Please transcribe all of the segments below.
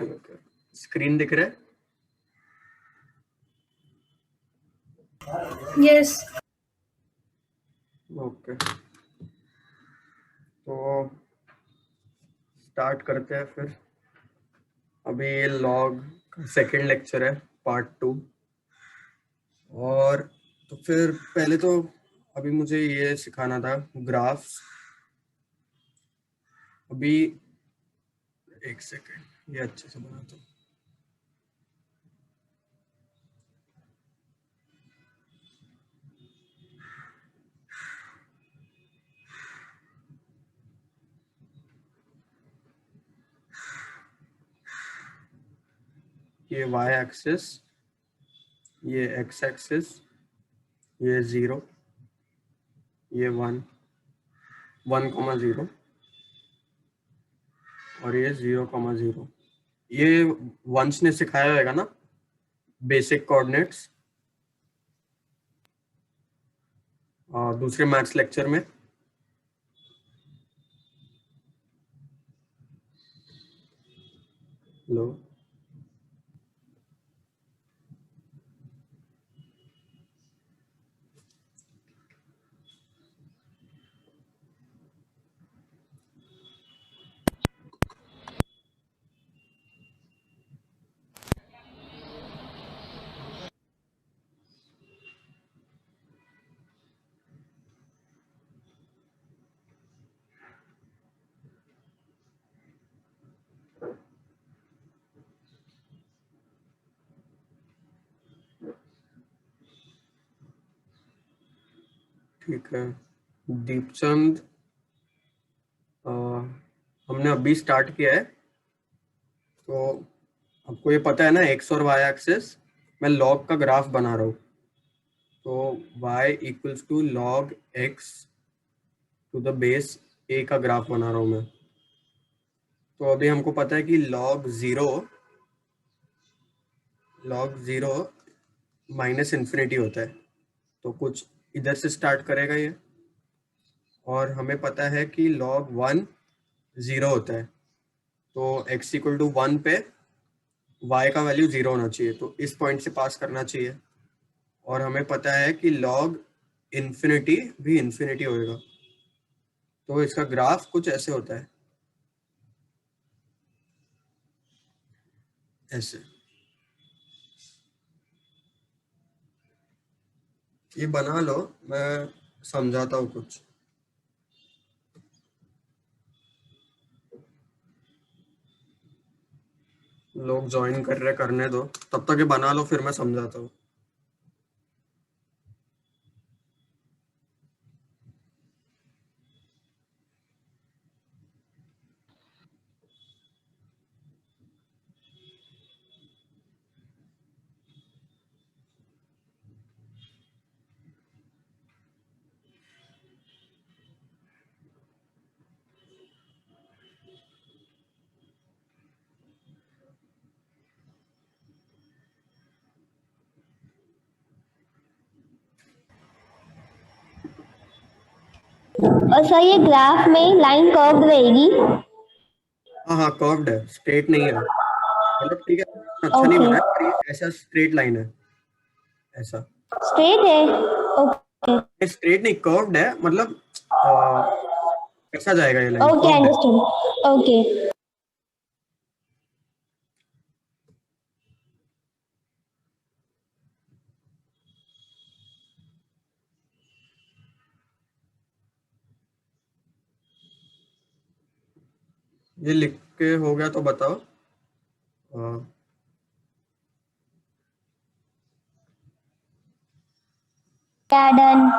Okay, screen दिख रहा है? यस। ओके, तो स्टार्ट करते हैं फिर। अभी ये लॉग का सेकेंड लेक्चर है, पार्ट 2। और तो फिर पहले तो अभी मुझे ये सिखाना था ग्राफ्स। अभी एक सेकेंड, ये अच्छे से बनाता हूँ। ये y एक्सिस, ये x एक्सिस, ये 0, ये 1,0 और ये 0,0। ये वंश ने सिखाया होगा ना बेसिक कोऑर्डिनेट्स दूसरे मैथ्स लेक्चर में। हेलो, ठीक है दीपचंद, हमने अभी स्टार्ट किया है। तो आपको ये पता है ना एक्स और वाई एक्सिस, मैं लॉग का ग्राफ बना रहा हूँ। तो y equals to log x to the base a का ग्राफ बना रहा हूँ मैं। तो अभी हमको पता है कि log 0 माइनस इन्फिनिटी होता है। तो कुछ इधर से स्टार्ट करेगा ये, और हमें पता है कि log 1 0 होता है। तो x इक्वल टू 1 पे y का वैल्यू 0 होना चाहिए, तो इस पॉइंट से पास करना चाहिए। और हमें पता है कि log इन्फिनिटी भी इन्फिनिटी होएगा। तो इसका ग्राफ कुछ ऐसे होता है, ऐसे। ये बना लो, मैं समझाता हूँ कुछ। लोग ज्वाइन कर रहे, करने दो, तब तक ये बना लो, फिर मैं समझाता हूँ। और सर ये ग्राफ में लाइन कर्व्ड रहेगी? हाँ, कर्व्ड है, स्ट्रेट नहीं है। मतलब ठीक है, अच्छा नहीं बना है, पर ये ऐसा स्ट्रेट लाइन है, ऐसा। स्ट्रेट है? ओके स्ट्रेट नहीं, कर्व्ड है, मतलब कैसा जाएगा ये लाइन, ओके, कर्व्ड है। अंडरस्टूड। ओके ये लिख के हो गया तो बताओ। डन।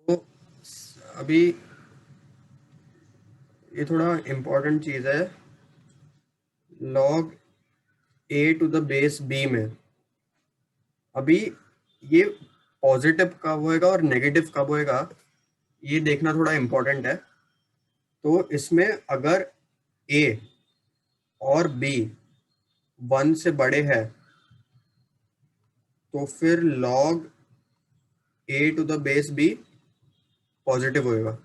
तो अभी ये थोड़ा इम्पोर्टेंट चीज है, log a to the base b में। अभी ये पॉजिटिव कब होएगा और नेगेटिव कब होएगा, ये देखना थोड़ा इम्पोर्टेंट है। तो इसमें अगर a और b 1 से बड़े हैं, तो फिर log a to the base b positive होएगा।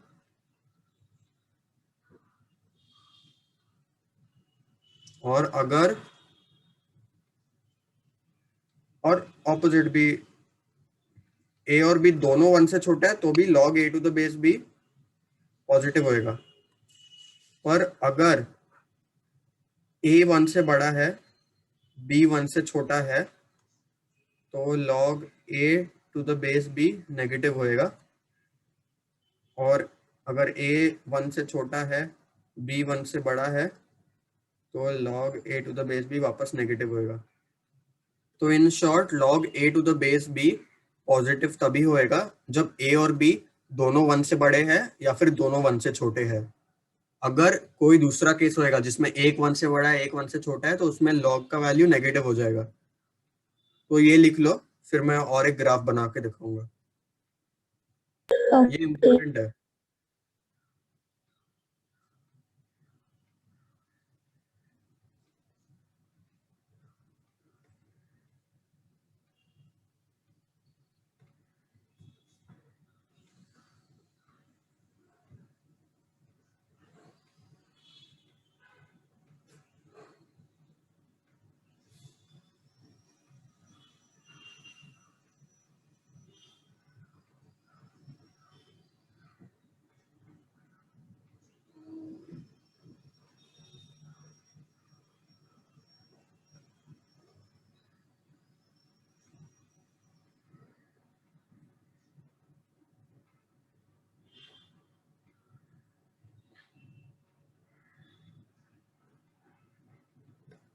और अगर और ऑपोजिट भी, ए और बी दोनों 1 से छोटा है तो भी log a to the base b positive होएगा। पर अगर a 1 से बड़ा है, b 1 से छोटा है, तो log a to the base b negative होएगा। और अगर a 1 से छोटा है, b 1 से बड़ा है, तो log a to the base b वापस नेगेटिव होएगा। तो in short log a to the base b positive तभी होएगा जब a और b दोनों 1 से बड़े हैं या फिर दोनों 1 से छोटे हैं। अगर कोई दूसरा केस होएगा जिसमें एक 1 से बड़ा है एक 1 से छोटा है, तो उसमें log का वैल्यू नेगेटिव हो जाएगा। तो ये लिख लो, फिर मैं और एक ग्राफ बना के दिखाऊंगा। ये इम्पोर्टेंट है।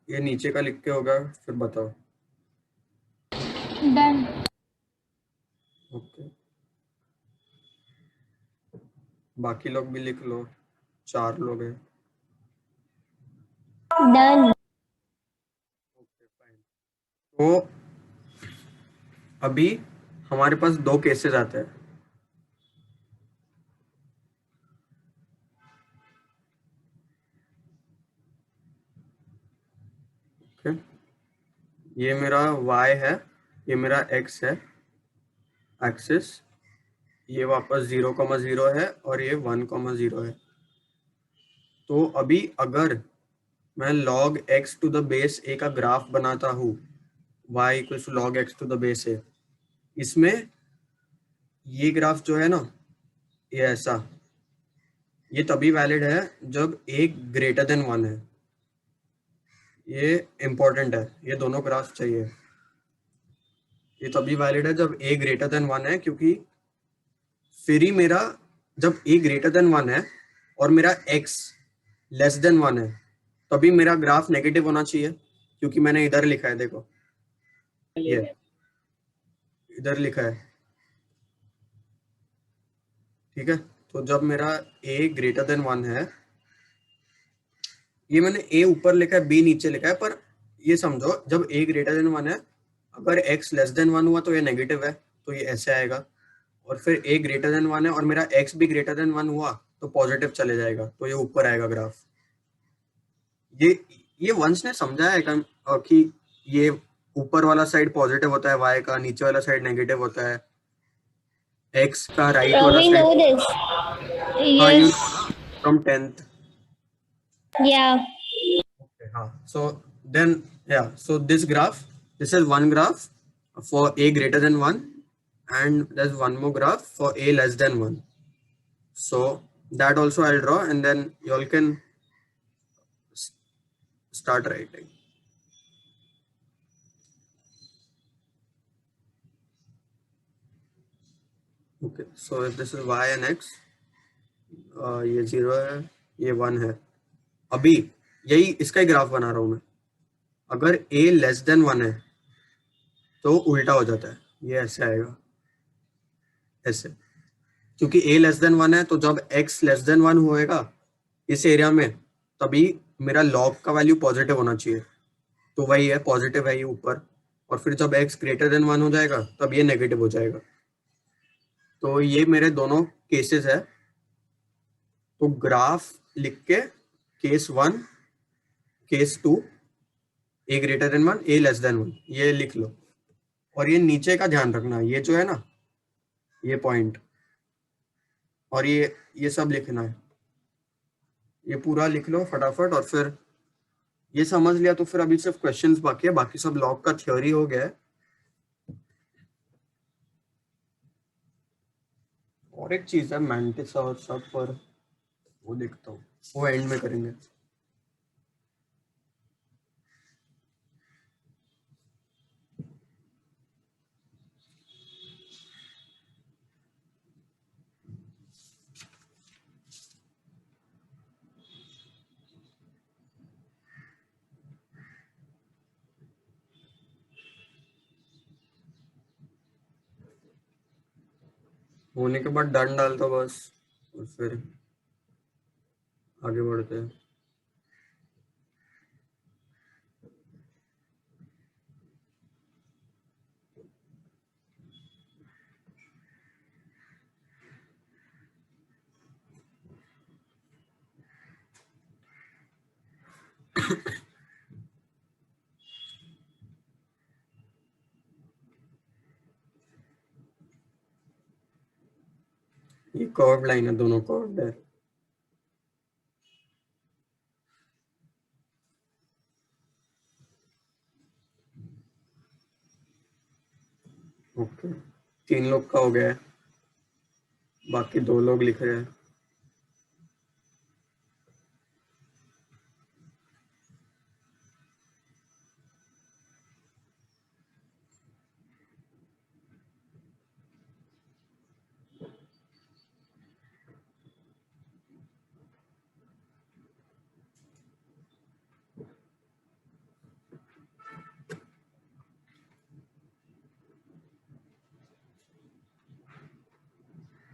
ये नीचे का लिख के होगा, फिर बताओ। डन। ओके, बाकी लोग भी लिख लो, 4 लोग हैं। डन। Okay fine. तो अभी हमारे पास 2 केसेस आते हैं। ओके, ये मेरा y है, ये मेरा x है एक्सिस, ये वापस 0,0 है और ये 1,0 है। तो अभी अगर मैं log x to the base a का ग्राफ बनाता हूँ, y equals to log x to the base a, इसमें ये ग्राफ जो है ना, ये ऐसा, ये तभी वैलिड है जब a ग्रेटर देन 1 है। ये इंपॉर्टेंट है, ये दोनों ग्राफ चाहिए। ये तभी वैलिड है जब a ग्रेटर देन 1 है, क्योंकि फिर ही मेरा, जब a ग्रेटर देन 1 है और मेरा x लेस देन 1 है, तभी मेरा ग्राफ नेगेटिव होना चाहिए, क्योंकि मैंने इधर लिखा है, देखो ये इधर लिखा है। ठीक है, तो जब मेरा a ग्रेटर देन 1 है, ये मैंने a ऊपर लिखा है b नीचे लिखा है, पर ये समझो जब a ग्रेटर देन 1 है, अगर x लेस देन 1 हुआ तो ये नेगेटिव है, तो ये ऐसे आएगा। और फिर a ग्रेटर देन 1 है और मेरा x भी ग्रेटर देन 1 हुआ तो पॉजिटिव चले जाएगा, तो ये ऊपर आएगा ग्राफ। ये वंश ने समझा है कि ये ऊपर वाला साइड पॉजिटिव होता है y का, नीचे वाला साइड नेगेटिव होता है, x का राइट वाला We साइड। know this. हाँ, यू Yes. नो ना, फ्रॉम 10th। Yeah. Okay, हाँ, so then yeah, so this is one graph for a greater than 1, and there's one more graph for a less than 1. So that also I'll draw, and then you all can start writing. Okay, so if this is y and x, ये 0 है, ये 1 है। अभी यही इसका ही graph बना रहा हूं मैं। अगर a लेस देन 1 है तो उल्टा हो जाता है, ये ऐसे आएगा, ऐसे, क्योंकि a लेस देन 1 है, तो जब x लेस देन 1 होएगा इस एरिया में, तभी मेरा log का वैल्यू पॉजिटिव होना चाहिए, तो वही है, पॉजिटिव है ये ऊपर। और फिर जब x ग्रेटर देन 1 हो जाएगा तब ये नेगेटिव हो जाएगा। तो ये मेरे दोनों केसेस है। तो ग्राफ लिख के case 1, case 2, a greater than 1, a less than 1, ये लिख लो। और ये नीचे का ध्यान रखना, ये जो है ना, ये पॉइंट और ये सब लिखना है, ये पूरा लिख लो फटाफट। और फिर ये समझ लिया तो फिर अभी सिर्फ क्वेश्चंस बाकी है, बाकी सब लॉग का थ्योरी हो गया है। और एक चीज है मैंटिस और सब पर, वो देखता हूँ, वो एंड में करेंगे। होने के बाद डन डालता बस, और फिर आगे बढ़ते हैं। ये कर्व लाइन है, दोनों कर्व है। ओके, 3 लोग का हो गया है, बाकी 2 लोग लिख रहे हैं।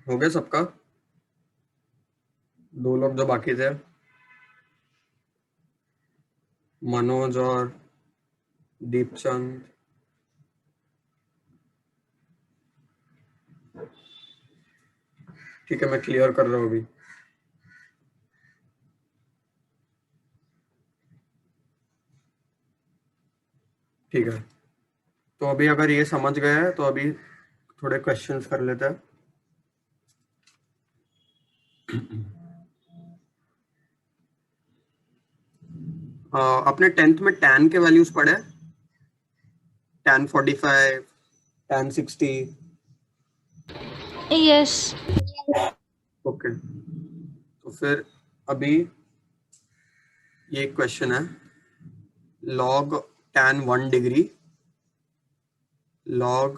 हो गया सबका? 2 लोग जो बाकी थे, मनोज और दीपचंद। ठीक है, मैं क्लियर कर रहा हूँ अभी। ठीक है, तो अभी अगर ये समझ गए हैं तो अभी थोड़े क्वेश्चंस कर लेते हैं। अपने 10th में tan के वैल्यूज पढ़े? tan 45, tan 60। Yes. ओके, तो फिर अभी ये क्वेश्चन है, log tan 1 degree, log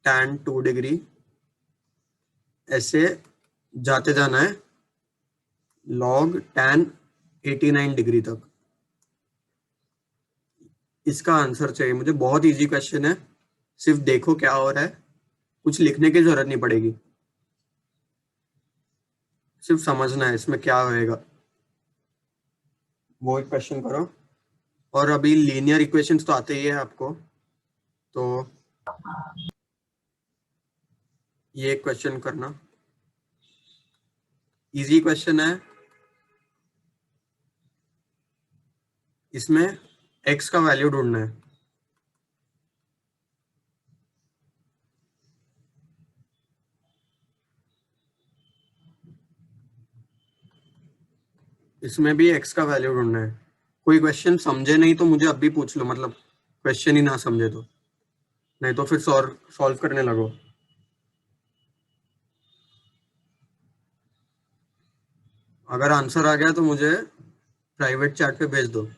tan 2 degree, ऐसे जाते जाना है log tan 89 डिग्री तक। इसका आंसर चाहिए मुझे, बहुत इजी क्वेश्चन है, सिर्फ देखो क्या हो रहा है, कुछ लिखने की जरूरत नहीं पड़ेगी, सिर्फ समझना है इसमें क्या होएगा। वो एक क्वेश्चन करो, और अभी लीनियर इक्वेशंस तो आते ही है आपको, तो ये क्वेश्चन करना, इजी क्वेश्चन है। इसमें x का वैल्यू ढूंढना है। इसमें भी x का वैल्यू ढूंढना है। कोई क्वेश्चन समझे नहीं तो मुझे अभी पूछ लो, मतलब क्वेश्चन ही ना समझे तो, नहीं तो फिर सॉल्व करने लगो। अगर आंसर आ गया तो मुझे प्राइवेट चैट पे भेज दो।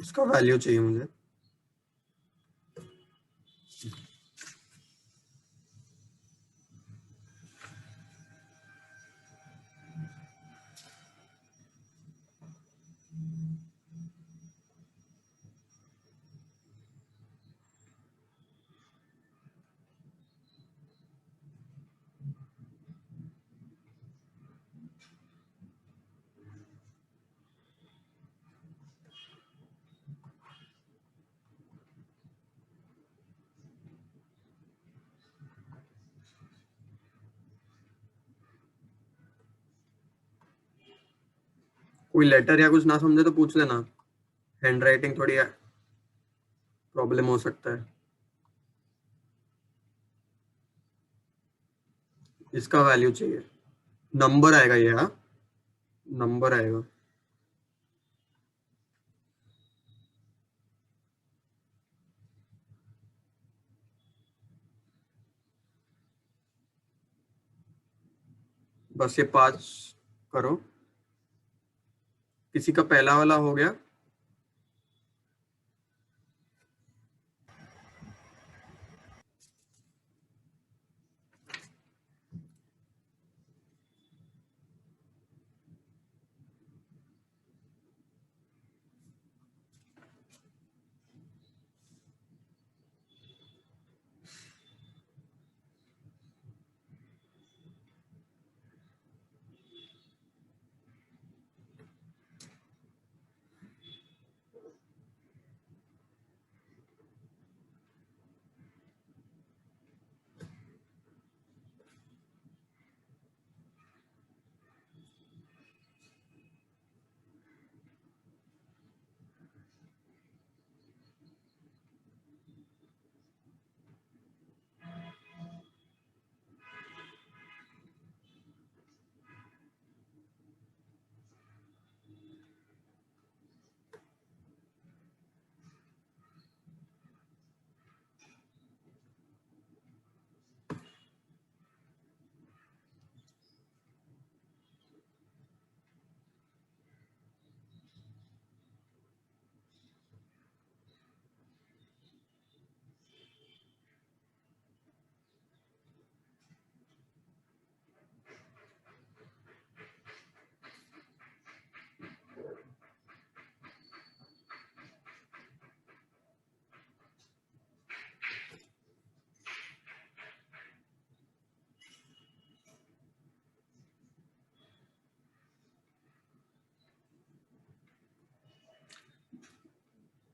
इसका वैल्यू चाहिए मुझे। कोई लेटर या कुछ ना समझे तो पूछ लेना, हैंड राइटिंग थोड़ी प्रॉब्लम हो सकता है। इसका वैल्यू चाहिए, नंबर आएगा ये, हाँ नंबर आएगा। बस ये 5 करो। किसी का पहला वाला हो गया?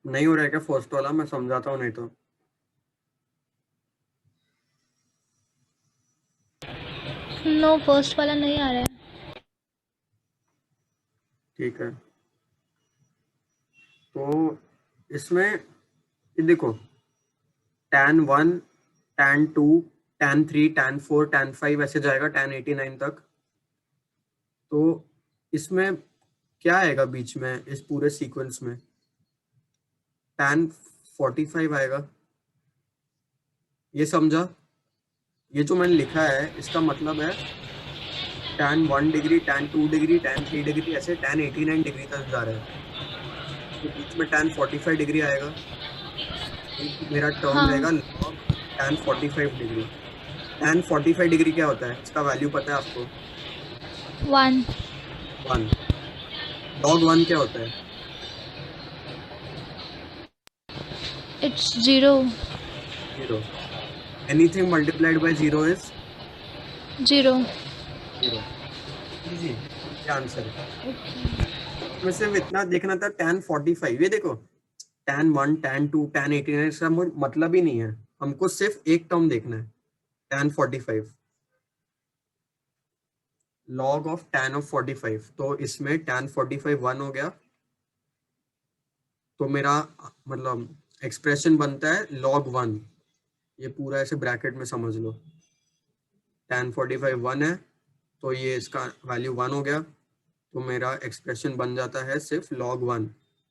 नहीं हो रहा है क्या फर्स्ट वाला? मैं समझाता हूँ नहीं तो। नो, फर्स्ट वाला नहीं आ रहा है। ठीक है, तो इसमें ये देखो, tan 1, tan 2, tan 3, tan 4, tan 5 ऐसे जाएगा tan 89 तक। तो इसमें क्या आएगा बीच में इस पूरे सीक्वेंस में? tan 45 आएगा। ये समझा? ये जो मैंने लिखा है इसका मतलब है tan 1 degree, tan 2 degree, tan 3 degree, ऐसे tan 89 डिग्री तक जा रहा है। तो बीच में tan 45 डिग्री आएगा। एक मेरा टर्म हाँ, रहेगा log tan 45 degree. tan 45 degree क्या होता है? इसका वैल्यू पता है आपको? 1। 1। log 1 क्या होता है? It's 0। 0। Anything multiplied by 0 is 0। 0। Easy, ये आंसर है। इसमें सिर्फ इतना देखना था, tan 45, ये देखो tan 1, tan 2, tan 89 इसका मतलब ही नहीं है, हमको सिर्फ एक टर्म देखना है tan 45, log ऑफ tan 45। तो इसमें tan 45 1 हो गया, तो मेरा मतलब एक्सप्रेशन बनता है log 1। ये पूरा ऐसे ब्रैकेट में समझ लो, tan 45 1 है, तो ये इसका वैल्यू 1 हो गया। तो मेरा एक्सप्रेशन बन जाता है सिर्फ log 1।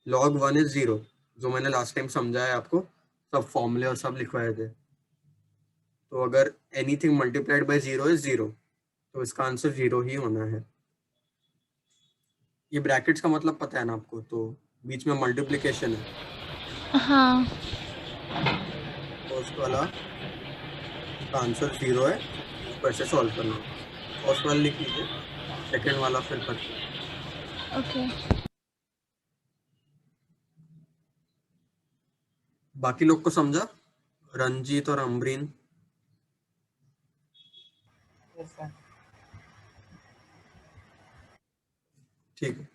log 1 इज 0, जो मैंने लास्ट टाइम समझाया आपको, सब फॉर्मूले और सब लिखवाए थे। तो अगर एनीथिंग मल्टीप्लाइड बाय 0 इज 0, तो इसका आंसर 0 ही होना है। ये ब्रैकेट्स का मतलब पता है ना आपको? तो बीच में मल्टीप्लिकेशन है। हाँ, फर्स्ट वाला का आंसर 0 है, ऊपर से सॉल्व करना होगा। फर्स्ट वाला लिख लीजिए, सेकेंड वाला फिर करते हैं। ओके। बाकी लोग को समझा? रंजीत और अमरीन? ठीक है।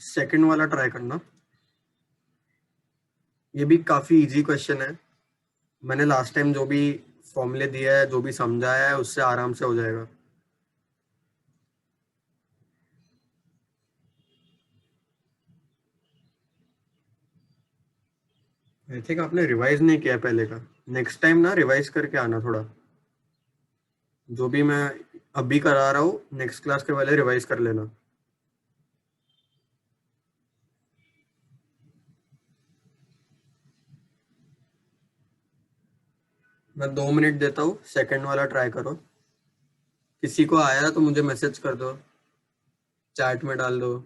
सेकंड वाला ट्राई करना, ये भी काफी इजी क्वेश्चन है। मैंने लास्ट टाइम जो भी फॉर्मूले दिया है, जो भी समझाया है, उससे आराम से हो जाएगा। आई थिंक आपने रिवाइज नहीं किया पहले का। नेक्स्ट टाइम ना रिवाइज करके आना थोड़ा, जो भी मैं अभी करा रहा हूँ नेक्स्ट क्लास के पहले रिवाइज कर लेना। मैं 2 मिनट देता हूँ, सेकंड वाला ट्राई करो। किसी को आया तो मुझे मैसेज कर दो, चैट में डाल दो।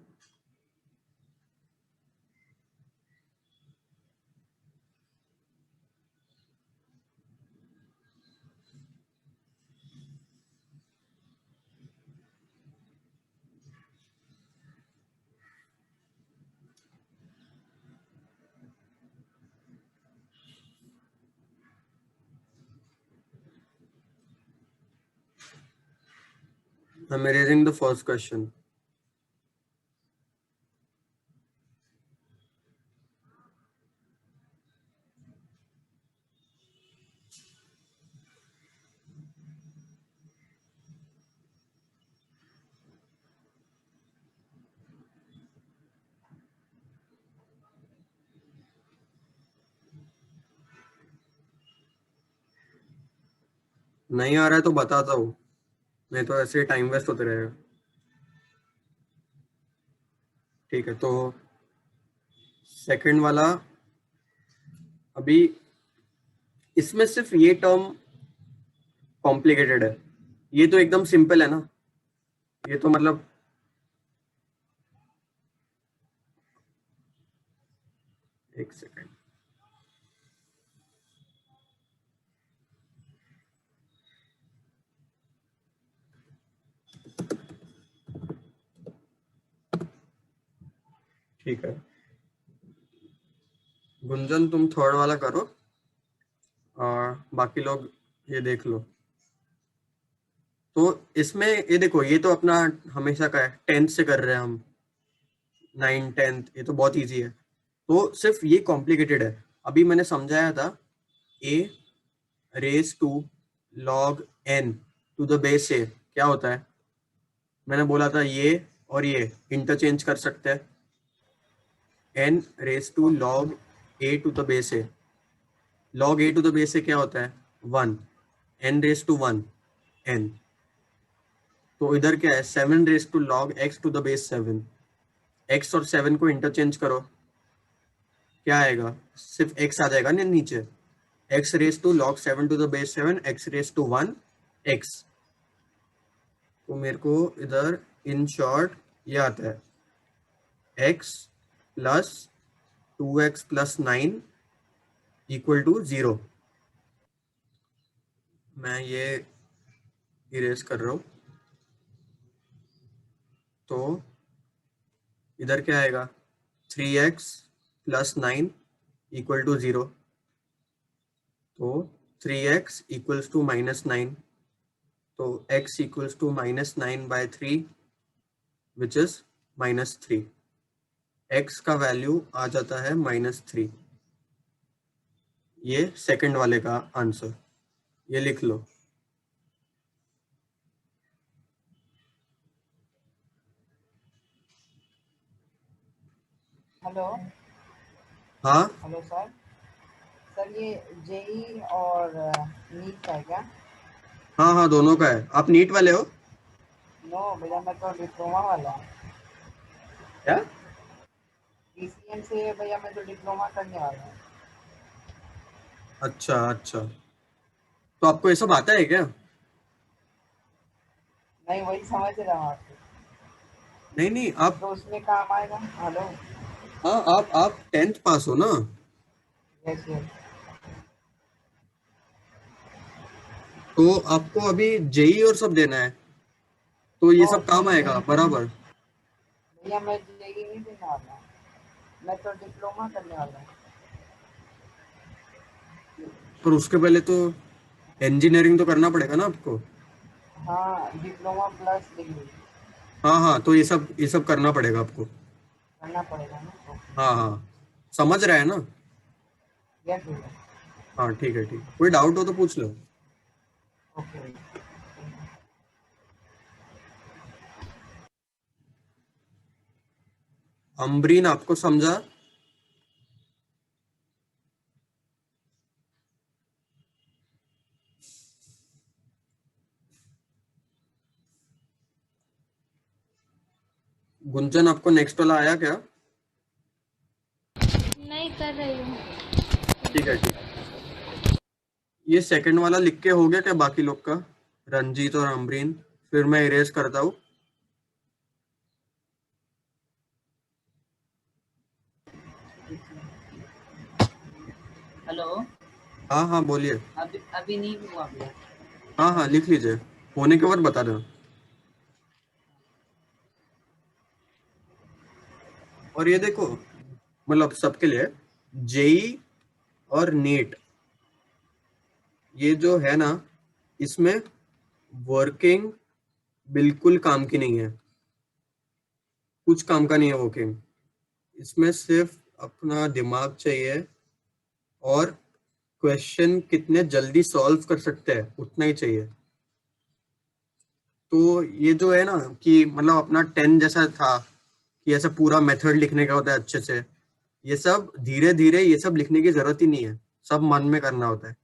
I'm erasing the first question. नहीं आ रहा है तो बताता हूँ, नहीं तो ऐसे टाइम वेस्ट होते रहेगा। ठीक है, तो सेकंड वाला, अभी इसमें सिर्फ ये टर्म कॉम्प्लिकेटेड है, ये तो एकदम सिंपल है ना। ये तो मतलब एक सेकंड, ठीक है। गुंजन तुम थर्ड वाला करो और बाकी लोग ये देख लो। तो इसमें ये देखो, ये तो अपना हमेशा का है, 10th से कर रहे हैं हम, 9 10th, ये तो बहुत इजी है। तो सिर्फ ये कॉम्प्लिकेटेड है। अभी मैंने समझाया था a raise to log n to the base a क्या होता है। मैंने बोला था ये और ये इंटरचेंज कर सकते हैं, n raise to log a to the base a। log a to the base a क्या होता है, 1, n रेज टू 1 n। तो इधर क्या है, 7 raise to log x to the base 7। x और 7 को इंटरचेंज करो, क्या आएगा, सिर्फ x आ जाएगा ना नीचे। x raise to log 7 to the base 7, x raise to 1 x। तो मेरे को इधर इन शॉर्ट ये आता है x plus 2x plus 9 equal to 0। मैं ये इरेज कर रहा हूँ, तो इधर क्या आएगा, 3x प्लस 9 इक्वल टू 0। तो 3x इक्वल्स टू -9, तो x equals to -9/3 which is -3। x का वैल्यू आ जाता है -3। ये सेकंड वाले का आंसर, ये लिख लो। हेलो। हाँ हेलो सर। सर ये जेई और नीट है क्या? हाँ हाँ, दोनों का है। आप नीट वाले हो नो भैया, मैं तो डिप्लोमा वाला हूँ। क्या? पीसीएम से भैया, मैं तो डिप्लोमा करने वाला हूँ। अच्छा अच्छा, तो आपको ये सब आता है क्या? नहीं, वही समझ रहा हूँ आपको। नहीं नहीं, आप, तो उसमें काम आएगा। हेलो। हाँ आप 10th पास हो ना, यस यस। तो आपको अभी जेई और सब देना है, तो ये नो सब काम आएगा बराबर। भैया, मैं जेई नहीं देने वाला हूँ, मैं तो डिप्लोमा करने वाला हूँ। पर उसके पहले तो इंजीनियरिंग तो करना पड़ेगा ना आपको। हाँ, डिप्लोमा प्लस डिग्री। हाँ हाँ, तो ये सब करना पड़ेगा आपको। करना पड़ेगा ना तो। हाँ हाँ, समझ रहे हैं ना? यस भैया। हाँ ठीक है, ठीक। कोई डाउट हो तो पूछ लो। ओके भैया। अम्बरीन आपको समझा? गुंजन आपको नेक्स्ट वाला आया क्या? नहीं कर रही हूँ। ठीक है, ठीक। ये सेकंड वाला लिख के हो गया क्या बाकी लोग का? रंजीत और अम्बरीन। फिर मैं इरेज करता हूँ। हेलो। हाँ हाँ, बोलिए। अभी अभी नहीं हुआ भैया। हाँ हाँ, लिख लीजिए। होने के बाद बता देना। और ये देखो, मतलब सबके लिए, जेई और नीट, ये जो है ना, इसमें वर्किंग बिल्कुल काम की नहीं है। कुछ काम का नहीं है वर्किंग। इसमें सिर्फ अपना दिमाग चाहिए, और क्वेश्चन कितने जल्दी सॉल्व कर सकते हैं उतना ही चाहिए। तो ये जो है ना, कि मतलब अपना 10 जैसा था, कि ऐसा पूरा मेथड लिखने का होता है अच्छे से, ये सब धीरे धीरे, ये सब लिखने की जरूरत ही नहीं है। सब मन में करना होता है।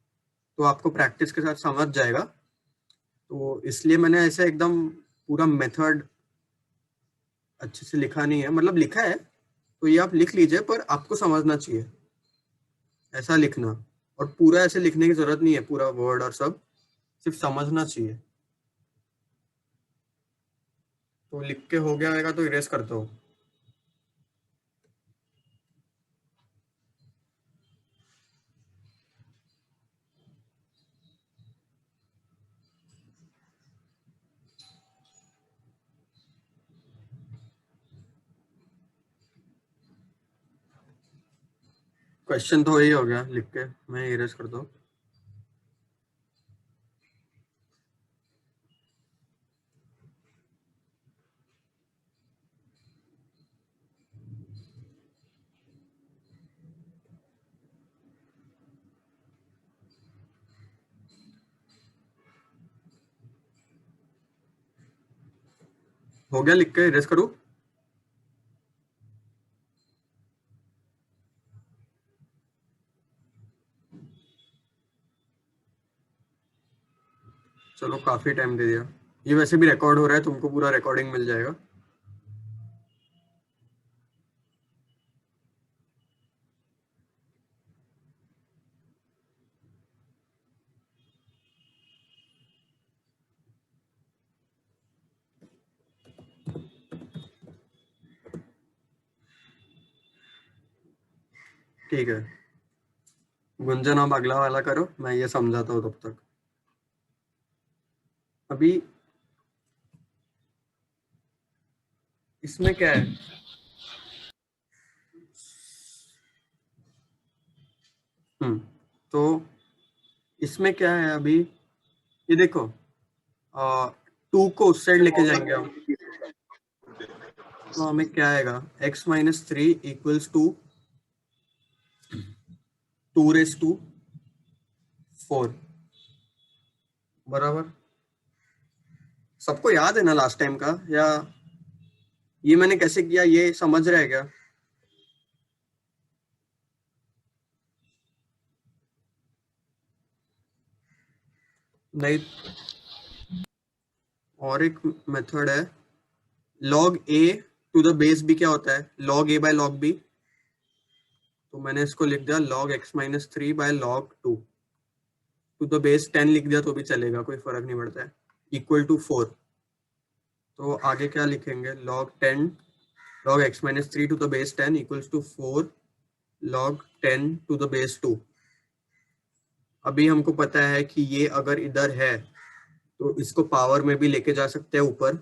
तो आपको प्रैक्टिस के साथ समझ जाएगा। तो इसलिए मैंने ऐसे एकदम पूरा मेथड अच्छे से लिखा नहीं है, मतलब लिखा है। तो ये आप लिख लीजिए, पर आपको समझना चाहिए ऐसा लिखना। और पूरा ऐसे लिखने की जरूरत नहीं है, पूरा वर्ड और सब, सिर्फ समझना चाहिए। तो लिख के हो गया होगा तो इरेज करता हूँ। क्वेश्चन तो यही हो गया, लिख के मैं इरेज करता हूँ। हो गया, लिख के इरेज करूँ? चलो, काफी टाइम दे दिया। ये वैसे भी रिकॉर्ड हो रहा है, तुमको पूरा रिकॉर्डिंग मिल जाएगा। ठीक है, गुंजन अब अगला वाला करो, मैं ये समझाता हूँ तब तक। अभी इसमें क्या है? तो इसमें क्या है अभी? ये देखो, 2 को उस साइड लेके जाएंगे हम। तो हमें क्या आएगा? x-3 इक्वल्स टू 2^4 बराबर। सबको याद है ना लास्ट टाइम का? या ये मैंने कैसे किया, ये समझ रहे हैं क्या? नहीं। और एक मेथड है, log a to the base b। क्या होता है log a by log b? तो मैंने इसको लिख दिया log x-3 by log 2 to the base 10 लिख दिया तो भी चलेगा, कोई फर्क नहीं पड़ता है, इक्वल टू 4। तो आगे क्या लिखेंगे? log x-3 to the base 10 equals to 4 log 10 to the base 2। अभी हमको पता है कि ये अगर इधर है तो इसको पावर में भी लेके जा सकते हैं ऊपर।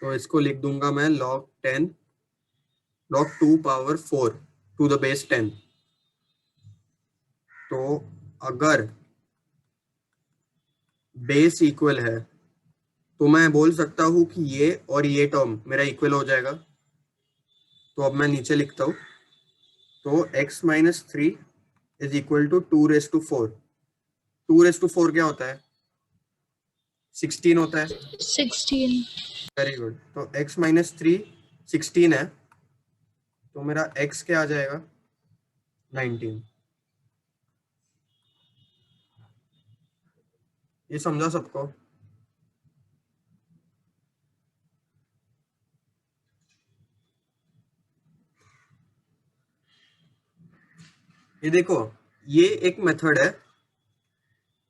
तो इसको लिख दूंगा मैं log 2 power 4 to the base 10। तो अगर बेस इक्वल है तो मैं बोल सकता हूँ कि ये और ये टर्म मेरा इक्वल हो जाएगा। तो अब मैं नीचे लिखता हूँ, तो x minus 3 is equal to 2⁴। 2⁴ क्या होता है? 16 होता है। 16. Very good. तो x माइनस 3 16 है, तो मेरा x क्या आ जाएगा? 19। ये समझा सबको? ये देखो, ये एक मेथड है,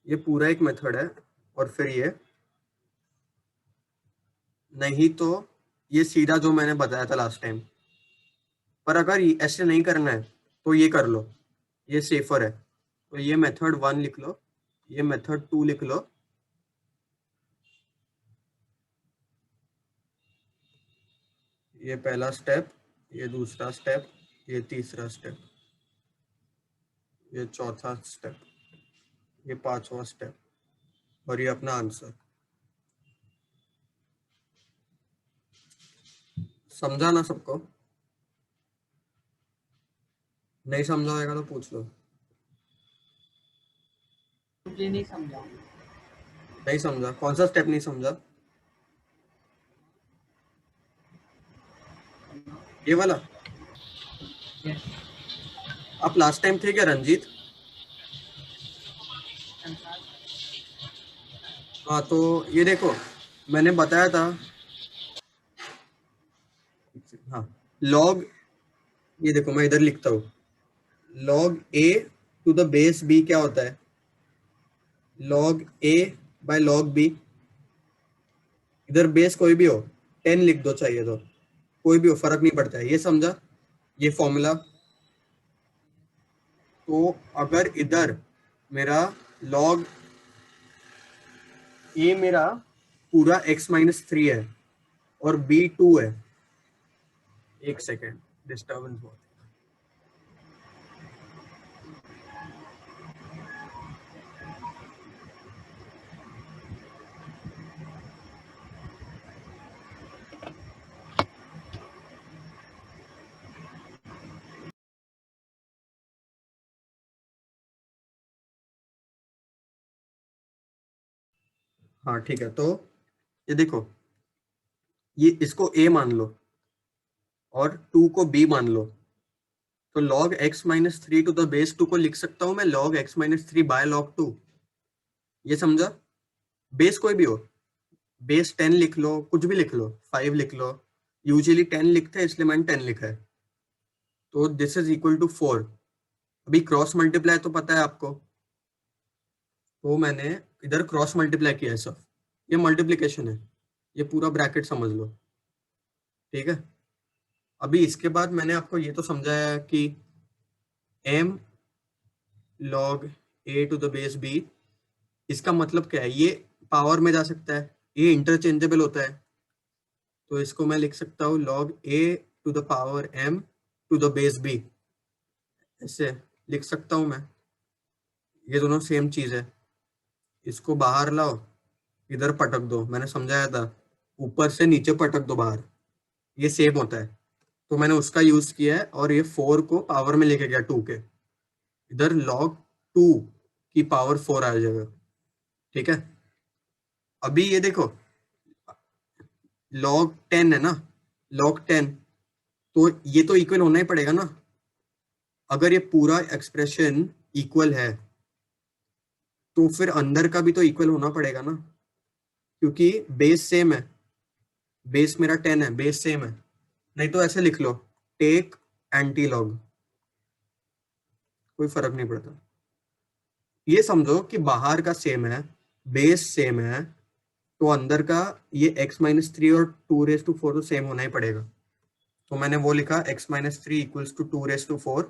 ये पूरा एक मेथड है, और फिर ये नहीं तो ये सीधा जो मैंने बताया था लास्ट टाइम। पर अगर ऐसे नहीं करना है तो ये कर लो, ये सेफर है। तो ये मेथड 1 लिख लो, ये मेथड 2 लिख लो, ये पहला स्टेप, ये दूसरा स्टेप, ये तीसरा स्टेप, ये चौथा स्टेप, ये पांचवा स्टेप, और ये अपना आंसर। समझा ना सबको? नहीं समझा होगा तो पूछ लो। मुझे नहीं समझा। नहीं समझा? कौन सा स्टेप नहीं समझा? ये वाला? Yes. आप लास्ट टाइम थे क्या रंजीत? हाँ, तो ये देखो, मैंने बताया था। हाँ, लॉग, ये देखो मैं इधर लिखता हूँ, log a to the base b क्या होता है? Log a by log b। इधर बेस कोई भी हो, 10 लिख दो चाहिए तो, कोई भी हो, फर्क नहीं पड़ता है। ये समझा ये फॉर्मूला? तो अगर इधर मेरा लॉग a मेरा पूरा x माइनस 3 है और b 2 है, एक सेकेंड, डिस्टर्बेंस बहुत है। हाँ ठीक है, तो ये देखो, ये इसको a मान लो और 2 को b मान लो, तो log x minus 3 to the base 2 को लिख सकता हूं मैं log x minus 3 by log 2। ये समझा? बेस कोई भी हो, बेस 10 लिख लो, कुछ भी लिख लो, 5 लिख लो, यूजुअली 10 लिखते हैं इसलिए मैंने 10 लिखा है। तो दिस इज इक्वल टू 4। अभी क्रॉस मल्टीप्लाई तो पता है आपको, तो मैंने इधर क्रॉस मल्टीप्लाई किया है सब, ये मल्टीप्लीकेशन है, ये पूरा ब्रैकेट समझ लो, ठीक है? अभी इसके बाद मैंने आपको ये तो समझाया कि m log a to the base b, इसका मतलब क्या है? ये पावर में जा सकता है, ये इंटरचेंजेबल होता है, तो इसको मैं लिख सकता हूँ log a to the power m to the base b, ऐसे लिख सकता हूँ मैं। ये दोनों सेम चीज है, इसको बाहर लाओ, इधर पटक दो, मैंने समझाया था, ऊपर से नीचे पटक दो बाहर, ये सेम होता है। तो मैंने उसका यूज किया है, और ये 4 को पावर में लेके गया 2 के, इधर log 2 की पावर 4 आ जाएगा, ठीक है? अभी ये देखो, log 10 है ना, log 10, तो ये तो इक्वल होना ही पड़ेगा ना। अगर ये पूरा एक्सप्रेशन इक्वल है तो फिर अंदर का भी तो इक्वल होना पड़ेगा ना, क्योंकि बेस सेम है, बेस मेरा 10 है, बेस सेम है। नहीं तो ऐसे लिख लो, टेक एंटी लॉग, कोई फर्क नहीं पड़ता। ये समझो कि बाहर का सेम है, बेस सेम है, तो अंदर का ये x माइनस 3 और 2⁴ तो सेम होना ही पड़ेगा। तो मैंने वो लिखा x माइनस 3 इक्वल्स टू 2⁴,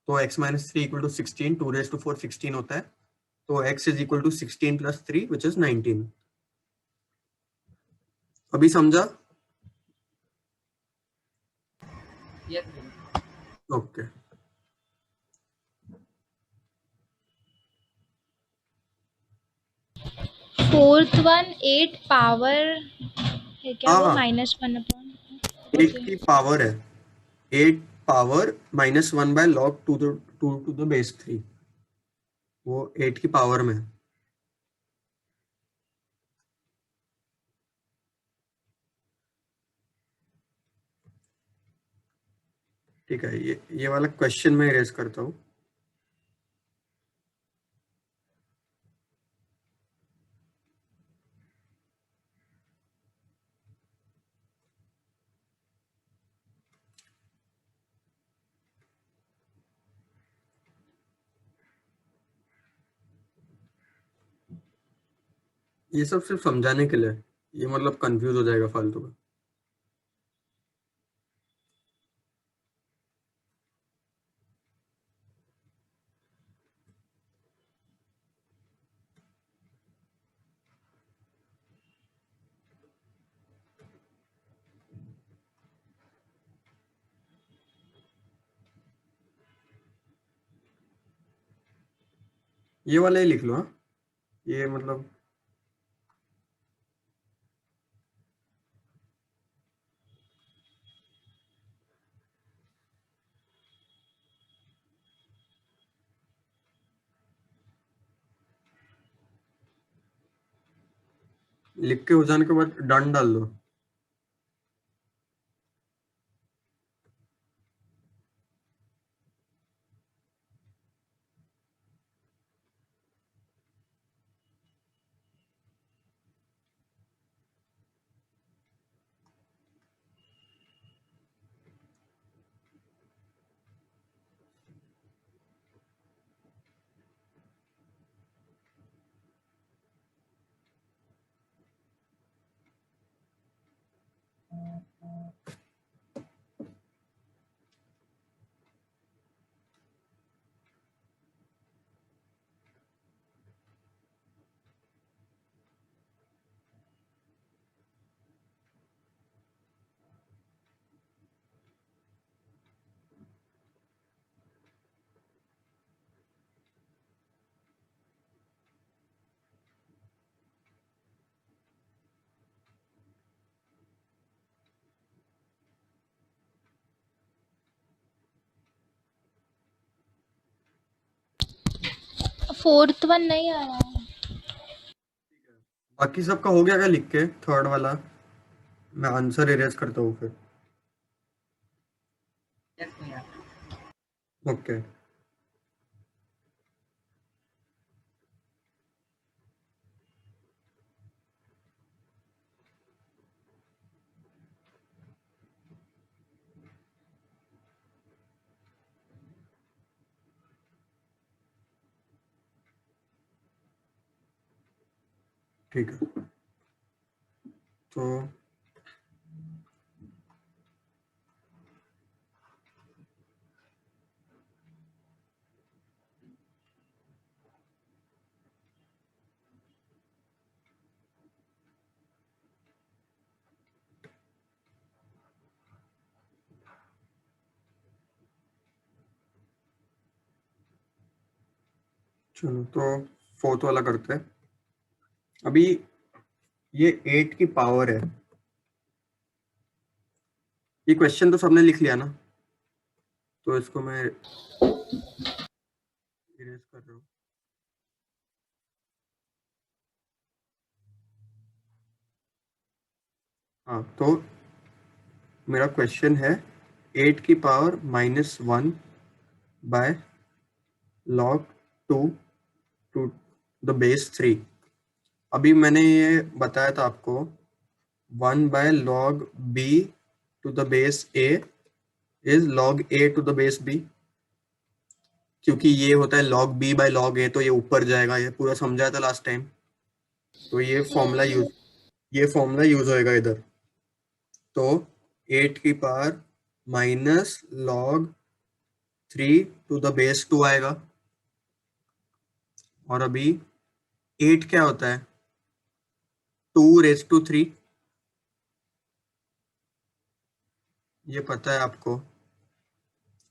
तो x माइनस 3 इक्वल टू 16, 2⁴ 16 होता है, तो x is equal to 16 plus 3 which is 19। अभी समझा? Yes. Okay. Fourth one 8 power है क्या? वो हाँ, -1 अपॉन 8 की पावर है, 8 power -1 bye log 2 to the base 3, वो 8 की पावर में है। ठीक है, ये वाला क्वेश्चन मैं इरेज करता हूँ। ये सब सिर्फ समझाने के लिए, ये मतलब कंफ्यूज हो जाएगा फालतू का। ये वाला ही लिख लो। हाँ, ये मतलब लिख के हो जाने के बाद डन डाल दो। फोर्थ वन नहीं आ रहा है। बाकी सबका हो गया क्या लिख के? थर्ड वाला मैं आंसर इरेज करता हूँ फिर। ओके, ठीक है। तो चलो, तो फोर्थ वाला करते हैं। अभी ये 8 की पावर है। ये क्वेश्चन तो सबने लिख लिया ना, तो इसको मैं इरेज कर रहा हूँ। हाँ, तो मेरा क्वेश्चन है 8 की power -1 bye log 2 to the base 3। अभी मैंने ये बताया था आपको 1 bye log b to the base a is log a to the base b, क्योंकि ये होता है log b by log a, तो ये ऊपर जाएगा। ये पूरा समझाया था लास्ट टाइम, तो ये फॉर्मूला यूज होएगा इधर। तो 8 की power minus log 3 to the base 2 आएगा। और अभी 8 क्या होता है? 2⁻3, ये पता है आपको।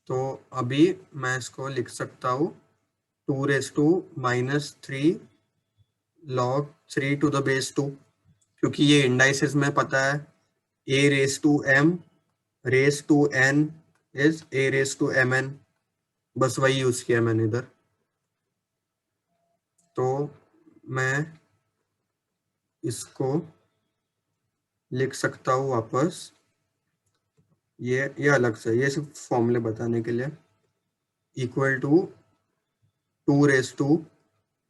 तो अभी मैं इसको लिख सकता हूँ 2⁻³ log 3 to the base 2, क्योंकि ये इंडाइसिस में पता है a⁻m raised to n is A raise to M N, बस वही यूज किया मैंने इधर। तो मैं इसको लिख सकता हूँ वापस, ये अलग से, ये सिर्फ फॉर्मूले बताने के लिए, equal to 2 raise to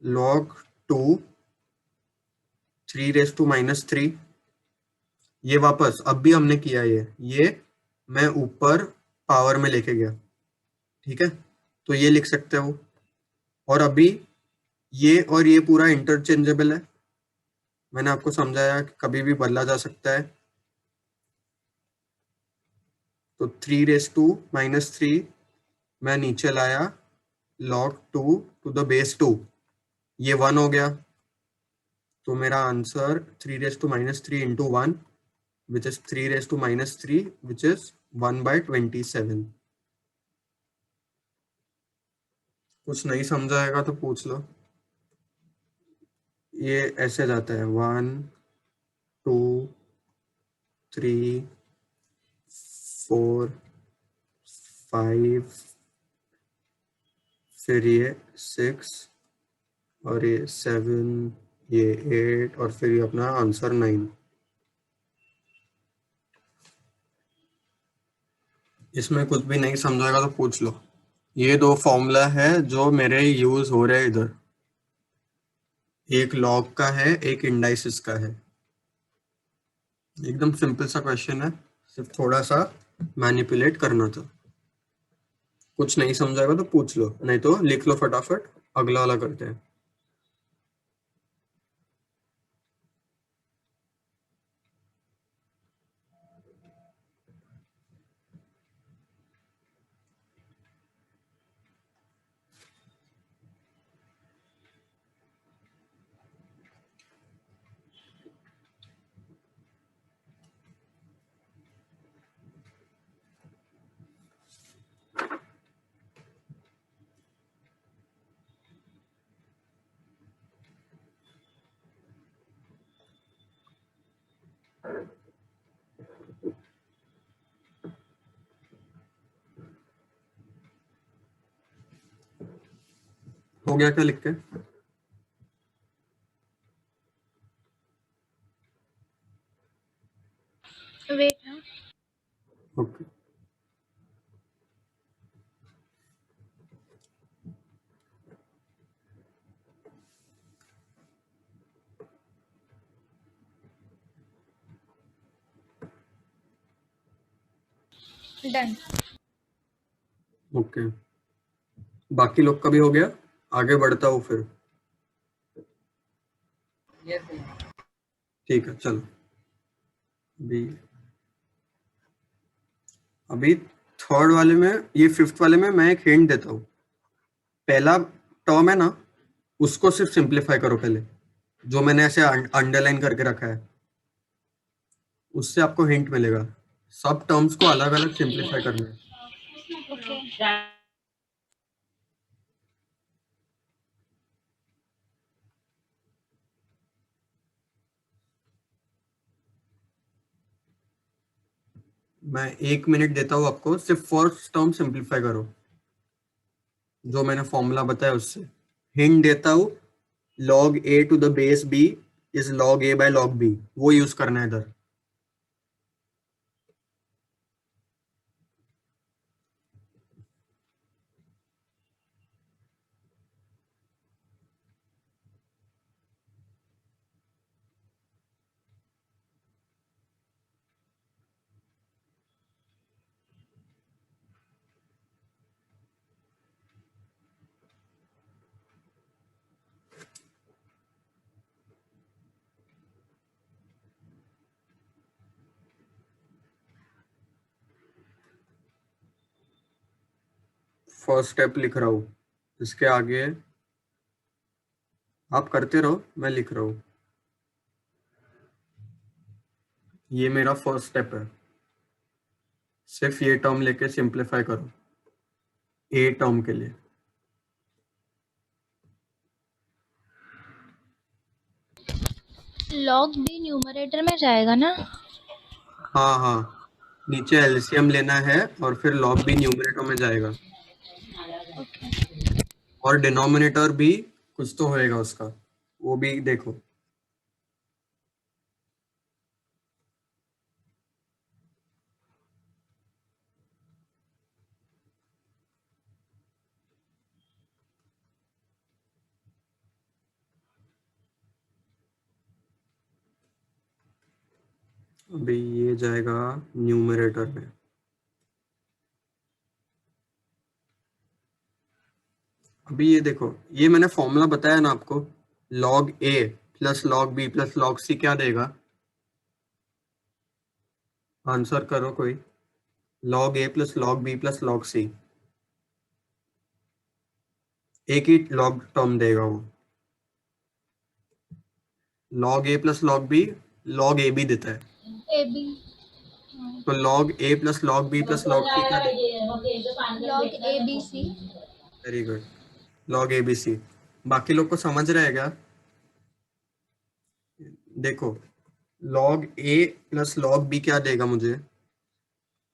log 2 3 raise to -3। ये वापस अब भी हमने किया, ये मैं ऊपर पावर में लेके गया, ठीक है, तो ये लिख सकते हो। और अभी ये और ये पूरा इंटरचेंजेबल है, मैंने आपको समझाया कि कभी भी बदला जा सकता है। तो 3 रेस टू -3 मैं नीचे लाया, log 2 टू द बेस 2, ये 1 हो गया। तो मेरा answer 3 raise to -3 into 1 which is 3 raise to -3 which is 1/27। कुछ नहीं समझाएगा तो पूछ लो। ये ऐसे जाता है 1 2 3 4 5, फिर ये 6 और ये 7, ये 8 और फिर ये अपना आंसर 9। इसमें कुछ भी नहीं समझाएगा तो पूछ लो। ये 2 फॉर्मूला है जो मेरे यूज हो रहे हैं इधर, एक लॉग का है, एक इंडाइसिस का है। एकदम सिंपल सा क्वेश्चन है, सिर्फ थोड़ा सा मैनिपुलेट करना था। कुछ नहीं समझाएगा तो पूछ लो, नहीं तो लिख लो फटाफट, अगला वाला करते हैं। हो गया क्या लिख के? वेट। Okay, done. ओके, बाकी लोग का भी हो गया, आगे बढ़ता हूँ फिर। ये सही है। ठीक है चलो, अभी अभी थर्ड वाले में, ये फिफ्थ वाले में मैं एक हिंट देता हूँ। पहला टर्म है ना, उसको सिर्फ सिंप्लीफाई करो पहले, जो मैंने ऐसे अंडरलाइन करके रखा है, उससे आपको हिंट मिलेगा। सब टर्म्स को अलग अलग सिंप्लीफाई करना है। ओके। मैं 1 मिनट देता हूँ आपको, सिर्फ फर्स्ट टर्म सिंप्लीफाई करो, जो मैंने फॉर्मूला बताया उससे। हिंट देता हूँ, log a to the base b इज log a by log b, वो यूज करना है इधर। फर्स्ट स्टेप लिख रहा हूँ, इसके आगे आप करते रहो, मैं लिख रहा हूँ। ये मेरा फर्स्ट स्टेप है, सिर्फ ये टर्म लेके सिंप्लीफाई करो ए टर्म के लिए। लॉग भी न्यूमरेटर में जाएगा ना? हाँ हाँ, नीचे एलसीएम लेना है और फिर लॉग भी न्यूमरेटर में जाएगा ओके और डिनोमिनेटर भी कुछ तो होएगा उसका, वो भी देखो। अभी ये जाएगा न्यूमरेटर में। अभी ये देखो, ये मैंने फॉर्मूला बताया ना आपको, log A plus log B plus log C क्या देगा? आंसर करो कोई। Log A plus log B plus log C, एक ही लॉग टर्म देगा वो। Log A plus log B, log A B देता है, ए बी तो log A plus log B plus log C क्या देगा? Log A B C. Very good, log A B C. बाकी लोग को समझ रहा है क्या? देखो, log A plus log B क्या देगा मुझे?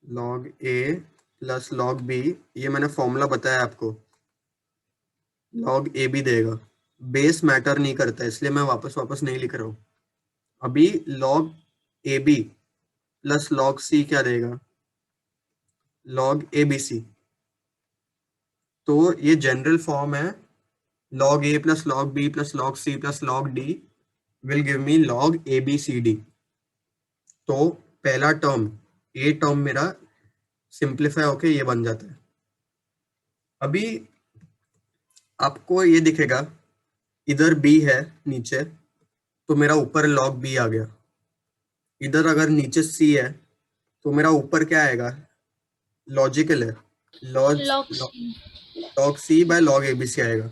Log A plus log B, ये मैंने फॉर्मूला बताया आपको, लॉग ए बी देगा। बेस मैटर नहीं करता, इसलिए मैं वापस वापस नहीं लिख रहा हूँ। अभी log A B plus log C क्या देगा? Log A B C. तो ये जनरल फॉर्म है, log a plus log b plus log c plus log d will give me log a b c d। तो पहला term, a term मेरा simplify होके ये बन जाता है। अभी आपको ये दिखेगा, इधर b है नीचे, तो मेरा ऊपर log b आ गया। इधर अगर नीचे c है तो मेरा ऊपर क्या आएगा? लॉजिकल है, log log C. log c bye log abc आएगा।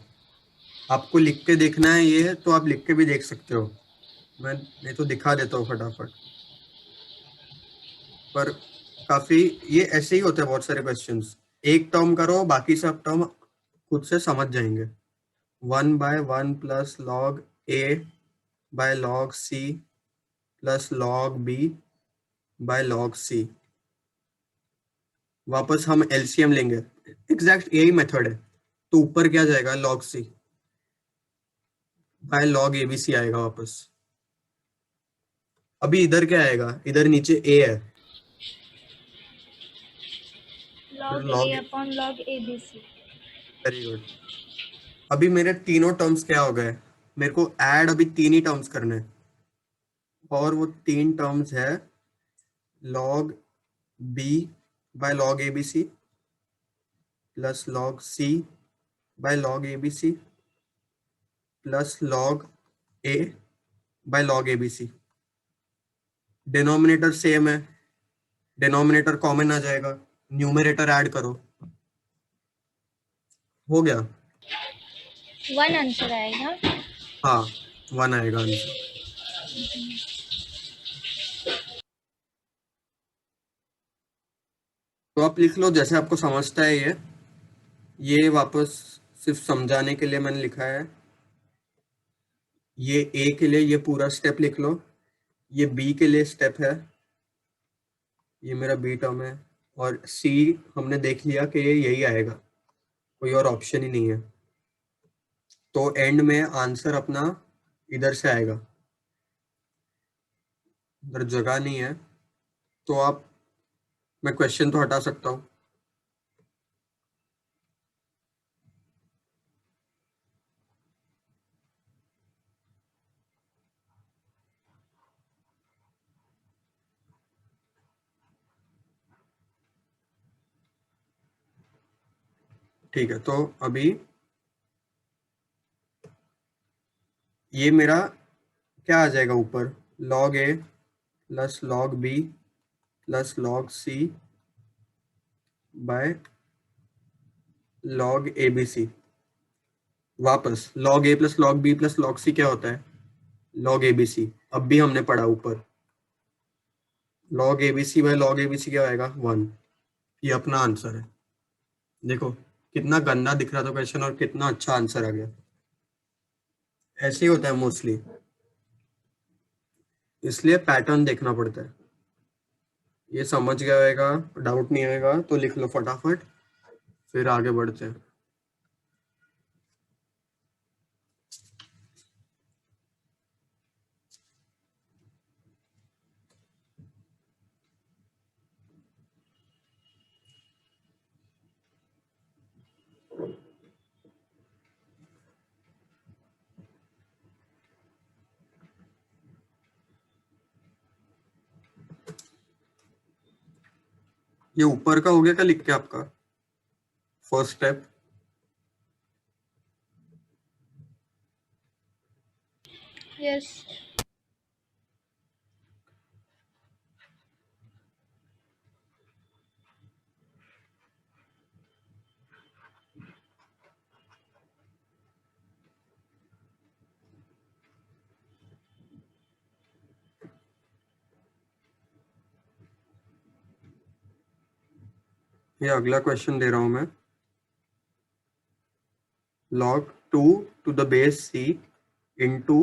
आपको लिख के देखना है ये, तो आप लिख के भी देख सकते हो, मैं नहीं तो दिखा देता हूँ फटाफट। पर काफी ये ऐसे ही होते हैं बहुत सारे क्वेश्चंस, एक टर्म करो बाकी सब टर्म खुद से समझ जाएंगे। 1/1 plus log A by log C plus log B by log C. वापस हम एलसीएम लेंगे, एग्जैक्ट यही मेथड है। तो ऊपर क्या जाएगा? Log C by log ABC आएगा वापस। अभी इधर क्या आएगा? इधर नीचे ए है, log A log. Upon log A B C. Very good. अभी मेरे तीनों टर्म्स क्या हो गए? मेरे को ऐड अभी तीन ही टर्म्स करने हैं, और वो तीन टर्म्स है log b by log abc plus log c bye log abc plus log a by log abc। Denominator same है, डिनोमिनेटर कॉमन आ जाएगा, न्यूमरेटर ऐड करो, हो गया। वन आंसर आएगा। हाँ, 1 आएगा आंसर। तो आप लिख लो जैसे आपको समझता है ये वापस सिर्फ समझाने के लिए मैंने लिखा है। ये ए के लिए ये पूरा स्टेप लिख लो, ये बी के लिए स्टेप है, ये मेरा बी टर्म है, और सी हमने देख लिया कि ये यही आएगा, कोई और ऑप्शन ही नहीं है। तो एंड में आंसर अपना इधर से आएगा, इधर जगह नहीं है, तो आप, मैं क्वेश्चन तो हटा सकता हूँ। ठीक है, तो अभी ये मेरा क्या आ जाएगा ऊपर? log a plus log b plus log c bye log abc। वापस log a plus log b plus log c क्या होता है? log abc। अब भी हमने पढ़ा ऊपर, log abc by log abc क्या आएगा? 1। ये अपना आंसर है। देखो कितना गंदा दिख रहा था क्वेश्चन और कितना अच्छा आंसर आ गया। ऐसे ही होता है मोस्टली, इसलिए पैटर्न देखना पड़ता है। ये समझ गया होगा, डाउट नहीं होगा तो लिख लो फटाफट, फिर आगे बढ़ते हैं। ये ऊपर का हो गया क्या लिख के आपका फर्स्ट स्टेप? यस। ये अगला क्वेश्चन दे रहा हूं मैं। log 2 to the base c into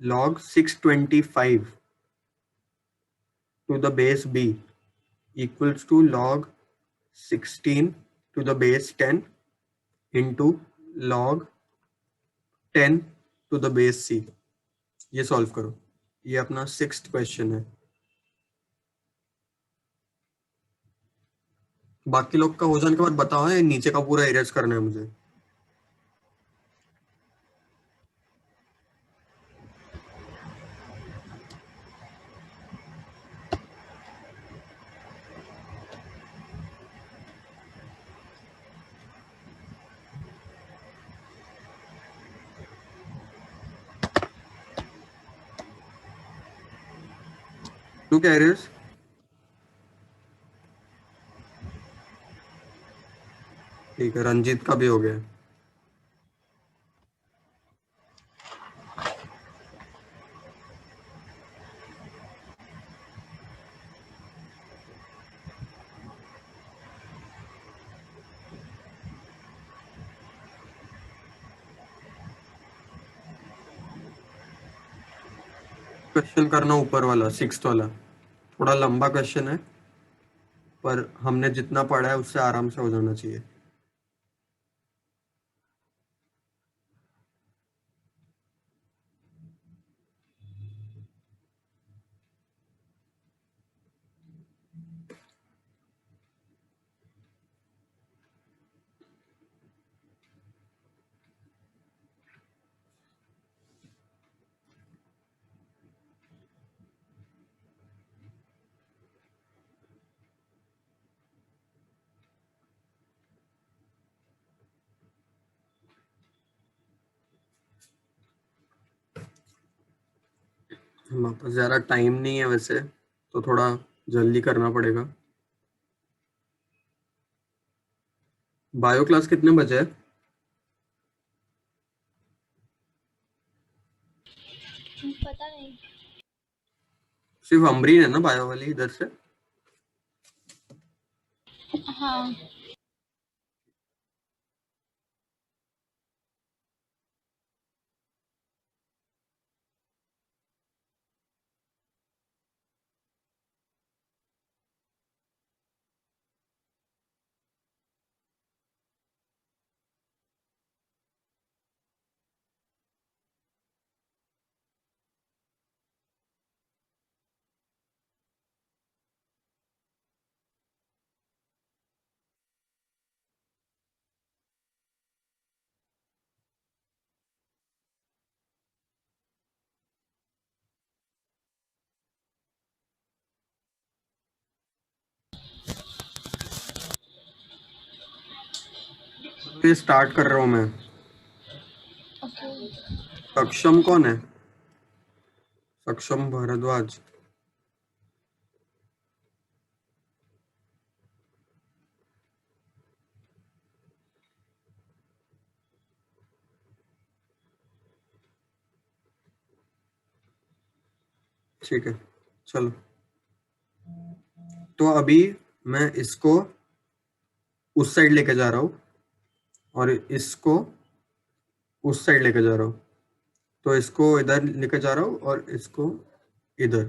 log 625 to the base b equals to log 16 to the base 10 into log 10 to the base c। ये सॉल्व करो। ये अपना 6th क्वेश्चन है। बाकी लोग का हो जाने के बाद बताओ, ये नीचे का पूरा इरेज करना है मुझे। तू क्या इरेज? ठीक है, रंजीत का भी हो गया। क्वेश्चन करना ऊपर वाला 6th वाला, थोड़ा लंबा क्वेश्चन है पर हमने जितना पढ़ा है उससे आराम से हो जाना चाहिए। हमारे पास ज़्यादा टाइम नहीं है वैसे, तो थोड़ा जल्दी करना पड़ेगा। बायो क्लास कितने बजे है? पता नहीं। सिर्फ अमरीन है ना बायो वाली इधर से? हाँ। ये स्टार्ट कर रहा हूँ मैं। ओके। सक्षम कौन है? सक्षम भारद्वाज। ठीक है, चलो। तो अभी मैं इसको उस साइड लेके जा रहा हूँ और इसको उस साइड लेके जा रहा हूँ। तो इसको इधर लेके जा रहा हूँ और इसको इधर।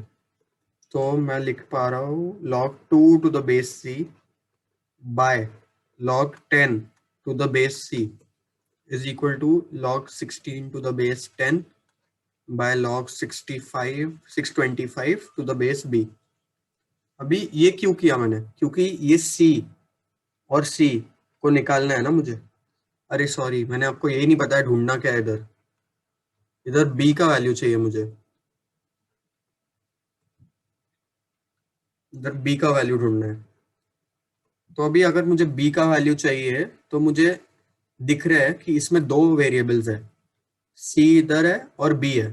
तो मैं लिख पा रहा हूँ log 2 to the base c by log 10 to the base c is equal to log 16 to the base 10 by log 625 to the base b। अभी ये क्यों किया मैंने, क्योंकि ये c और c को निकालना है ना मुझे। अरे सॉरी, मैंने आपको यही नहीं बताया ढूंढना क्या है। इधर इधर b का वैल्यू चाहिए मुझे, इधर b का वैल्यू ढूंढना है। तो अभी अगर मुझे b का वैल्यू चाहिए तो मुझे दिख रहा है कि इसमें दो वेरिएबल्स है, c इधर है और b है।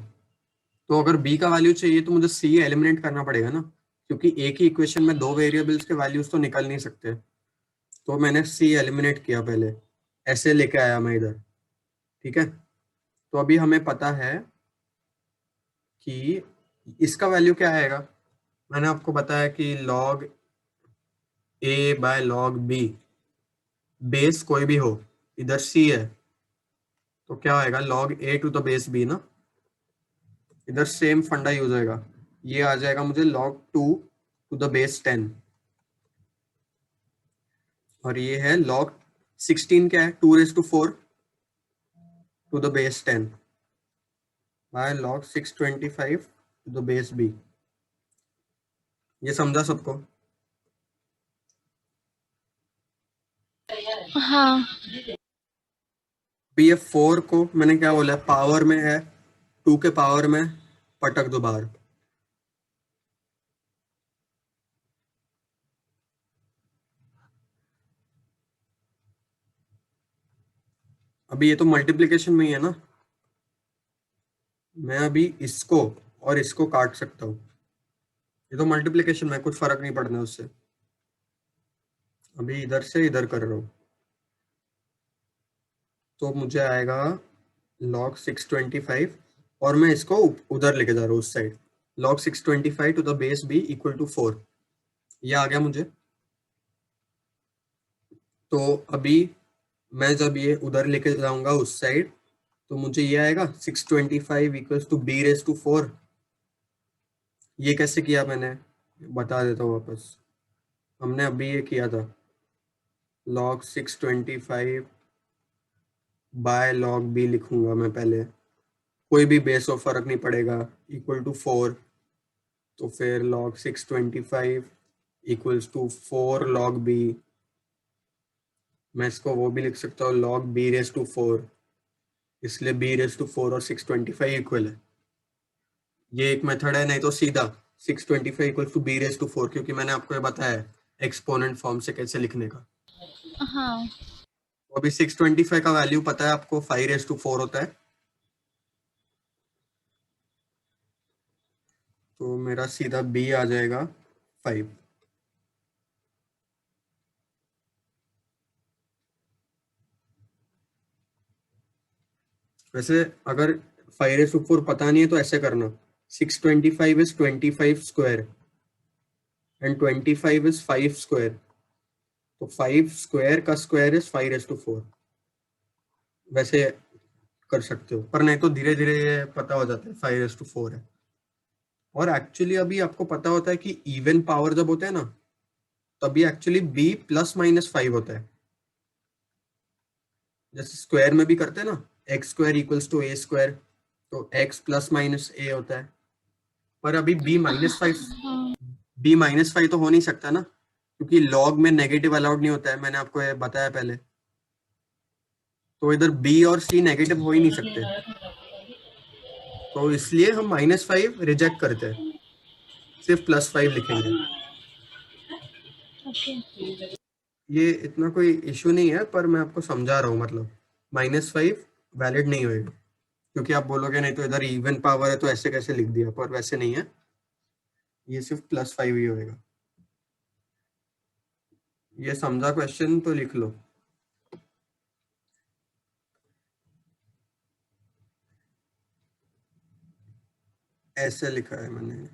तो अगर b का वैल्यू चाहिए तो मुझे c एलिमिनेट करना पड़ेगा ना, क्योंकि एक ही इक्वेशन में दो वेरिएबल्स के वैल्यूज तो निकल नहीं सकते। तो मैंने c एलिमिनेट किया पहले, ऐसे लेके आया मैं इधर। ठीक है, तो अभी हमें पता है कि इसका वैल्यू क्या आएगा। मैंने आपको बताया कि log a by log b, base कोई भी हो, इधर c है तो क्या आएगा log a to the base b ना। इधर सेम फंडा यूज होएगा, ये आ जाएगा मुझे log 2 टू द बेस 10 और ये है log 16 क्या है 2⁴ टू द बेस 10 बाय log 625 to the base b। ये समझा सबको? हाँ। अभी ये 4 को मैंने क्या बोला, पावर में है, 2 के पावर में पटक दो बाहर। अभी ये तो मल्टीप्लिकेशन में ही है ना, मैं अभी इसको और इसको काट सकता हूँ। ये तो मल्टीप्लिकेशन में, कुछ फर्क नहीं पड़ना उससे। अभी इधर से इधर कर रहा हूँ तो मुझे आएगा log 625 और मैं इसको उधर लेके जा रहा हूँ उस side. log 625 to the base b equal to 4, ये आ गया मुझे। तो अभी मैं जब ये उधर लेके जाऊंगा उस साइड तो मुझे ये आएगा 625 इक्वल्स टू b⁴। ये कैसे किया मैंने बता देता हूँ वापस। हमने अभी ये किया था log 625 बाय log b लिखूंगा मैं पहले, कोई भी बेस हो फर्क नहीं पड़ेगा, इक्वल टू 4। तो फिर log 625 equals to 4 log b। मैं इसको वो भी लिख सकता हूँ log b⁴, इसलिए b⁴ और 625 इक्वल है। ये एक मेथड है, नहीं तो सीधा 625 इक्वल्स टू b⁴, क्योंकि मैंने आपको ये बताया है एक्सपोनेंट फॉर्म से कैसे लिखने का। हाँ। तो अभी 625 का वैल्यू पता है आपको, 5⁴ होता है। तो मेरा सीधा b आ जाएगा 5। वैसे अगर 5⁴ पता नहीं है तो ऐसे करना, 625 is 25 square and 25 is 5 square. तो 5 स्क्वायर का स्क्वायर इज 5⁴। वैसे कर सकते हो, पर नहीं तो धीरे धीरे ये पता हो जाता है 5⁴ है। और एक्चुअली अभी आपको पता होता है कि इवन पावर जब होता है ना, तभी एक्चुअली b ±5 होता है। जैसे स्क्वायर में भी करते हैं ना, x² इक्वल्स टू a², तो x ±a होता है। पर अभी हाँ। b-5 तो हो नहीं सकता ना, क्योंकि log में नेगेटिव अलाउड नहीं होता है, मैंने आपको ये बताया पहले। तो इधर b और c नेगेटिव हो ही नहीं सकते, तो इसलिए हम -5 रिजेक्ट करते हैं, सिर्फ +5 लिखेंगे। ओके। ये इतना कोई इशू नहीं है, पर मैं आपको समझा रहा हूँ, मतलब -5 वैलिड नहीं होएगा, क्योंकि आप बोलोगे नहीं तो इधर इवन पावर है तो ऐसे कैसे लिख दिया, पर वैसे नहीं है, ये सिर्फ +5 ही होएगा। ये समझा क्वेश्चन तो लिख लो। ऐसे लिखा है मैंने।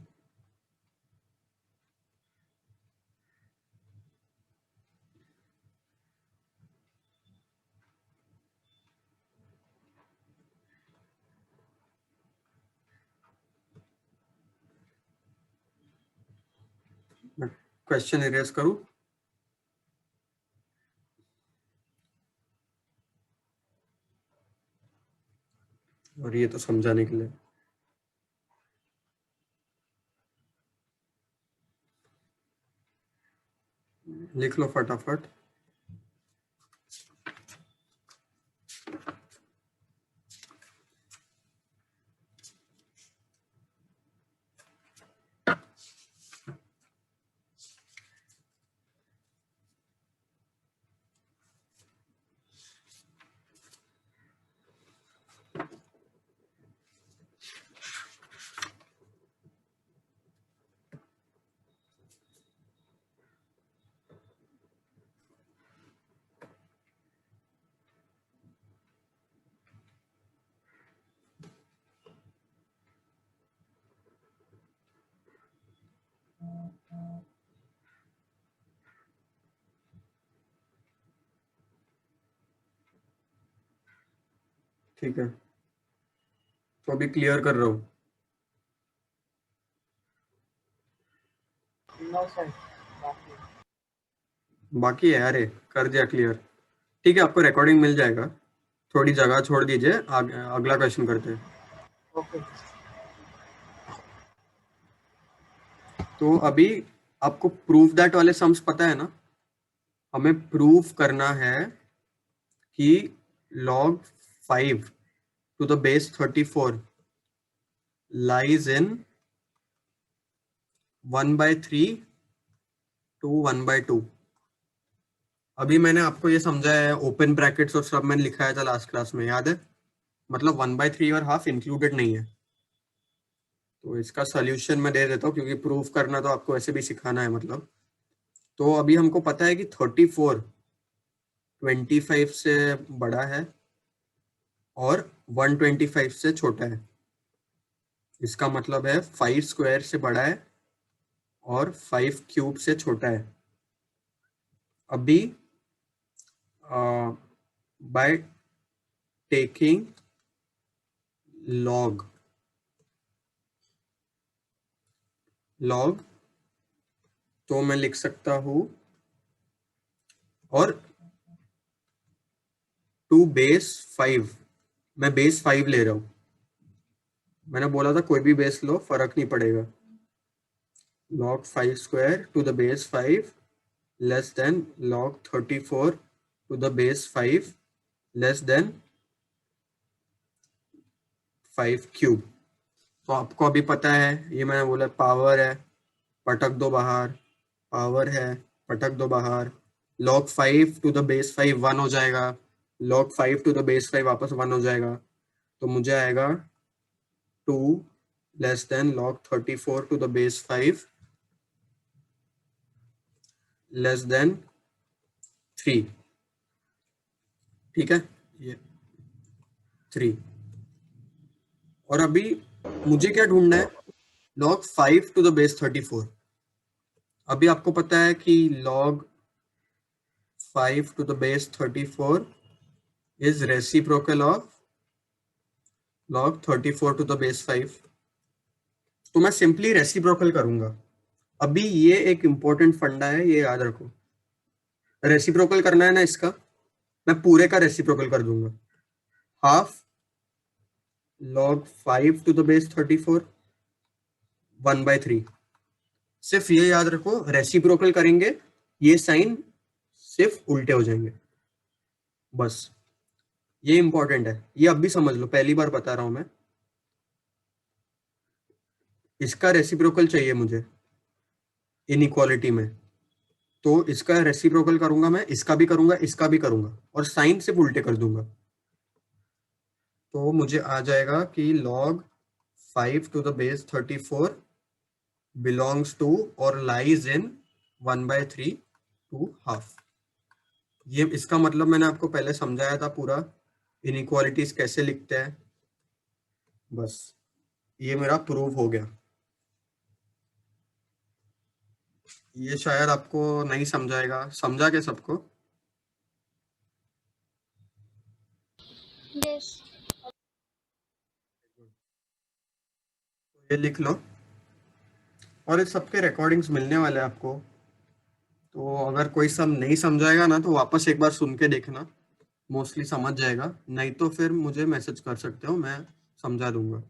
मैं क्वेश्चन इरेज करूं? और ये तो समझाने के लिए लिख लो फटाफट। ठीक है, तो अभी क्लियर कर रहा हूँ। नो सर, बाकी है? अरे कर दिया क्लियर। ठीक है, आपको रिकॉर्डिंग मिल जाएगा। थोड़ी जगह छोड़ दीजिए, अगला क्वेश्चन करते हैं। ओके। तो अभी आपको प्रूफ दैट वाले सम्स पता है ना? हमें प्रूफ करना है कि log 5 to the base 34 lies in 1/3 to 1/2। अभी मैंने आपको ये समझाया है, ओपन ब्रैकेट्स और सब मैंने लिखाया था लास्ट क्लास में, याद है? मतलब 1/3 और हाफ इंक्लूडेड नहीं है। तो इसका सोल्यूशन मैं दे देता हूँ, क्योंकि प्रूफ करना तो आपको ऐसे भी सिखाना है मतलब। तो अभी हमको पता है कि 34 25 से बड़ा है और 125 से छोटा है। इसका मतलब है 5 स्क्वायर से बड़ा है और 5 क्यूब से छोटा है। अभी बाय टेकिंग लॉग तो मैं लिख सकता हूं, और टू बेस 5, मैं बेस 5 ले रहा हूं। मैंने बोला था कोई भी बेस लो, फर्क नहीं पड़ेगा। log 5 square to the base 5 less than log 34 to the base 5 less than 5 cube. तो आपको अभी पता है, ये मैंने बोला पावर है, पटक दो बाहर, पावर है, पटक दो बाहर। log 5 to the base 5 1 हो जाएगा, log 5 to the base 5 वापस 1 हो जाएगा। तो मुझे आएगा 2 less than log 34 to the base 5 less than 3। ठीक है, ये 3। और अभी मुझे क्या ढूंढना है? log 5 to the base 34। अभी आपको पता है कि log 5 to the base 34 is reciprocal of log 34 to the base 5। तो मैं सिंपली रेसिप्रोकल करूंगा। अभी ये एक इंपॉर्टेंट फंडा है, ये याद रखो। रेसिप्रोकल करना है ना इसका, मैं पूरे का रेसिप्रोकल कर दूंगा। Half log 5 to the base 34 1/3। सिर्फ ये याद रखो, रेसिप्रोकल करेंगे ये साइन सिर्फ उल्टे हो जाएंगे, बस। ये इंपॉर्टेंट है, ये अब भी समझ लो, पहली बार बता रहा हूं मैं। इसका रेसिप्रोकल चाहिए मुझे इनइक्वालिटी में, तो इसका रेसिप्रोकल करूंगा मैं, इसका भी करूंगा, इसका भी करूंगा, और साइन सिर्फ उल्टे कर दूंगा। तो मुझे आ जाएगा कि log 5 to the base 34 belongs to or lies in 1/3 to half। ये इसका मतलब मैंने आपको पहले समझाया था पूरा, इनइक्वालिटीज कैसे लिखते हैं। बस ये मेरा प्रूव हो गया। ये शायद आपको नहीं समझाएगा, समझा के सबको? यस। ये लिख लो। और इस सबके रिकॉर्डिंग्स मिलने वाले हैं आपको, तो अगर कोई सब नहीं समझाएगा ना तो वापस एक बार सुन के देखना, मोस्टली समझ जाएगा, नहीं तो फिर मुझे मैसेज कर सकते हो, मैं समझा दूंगा।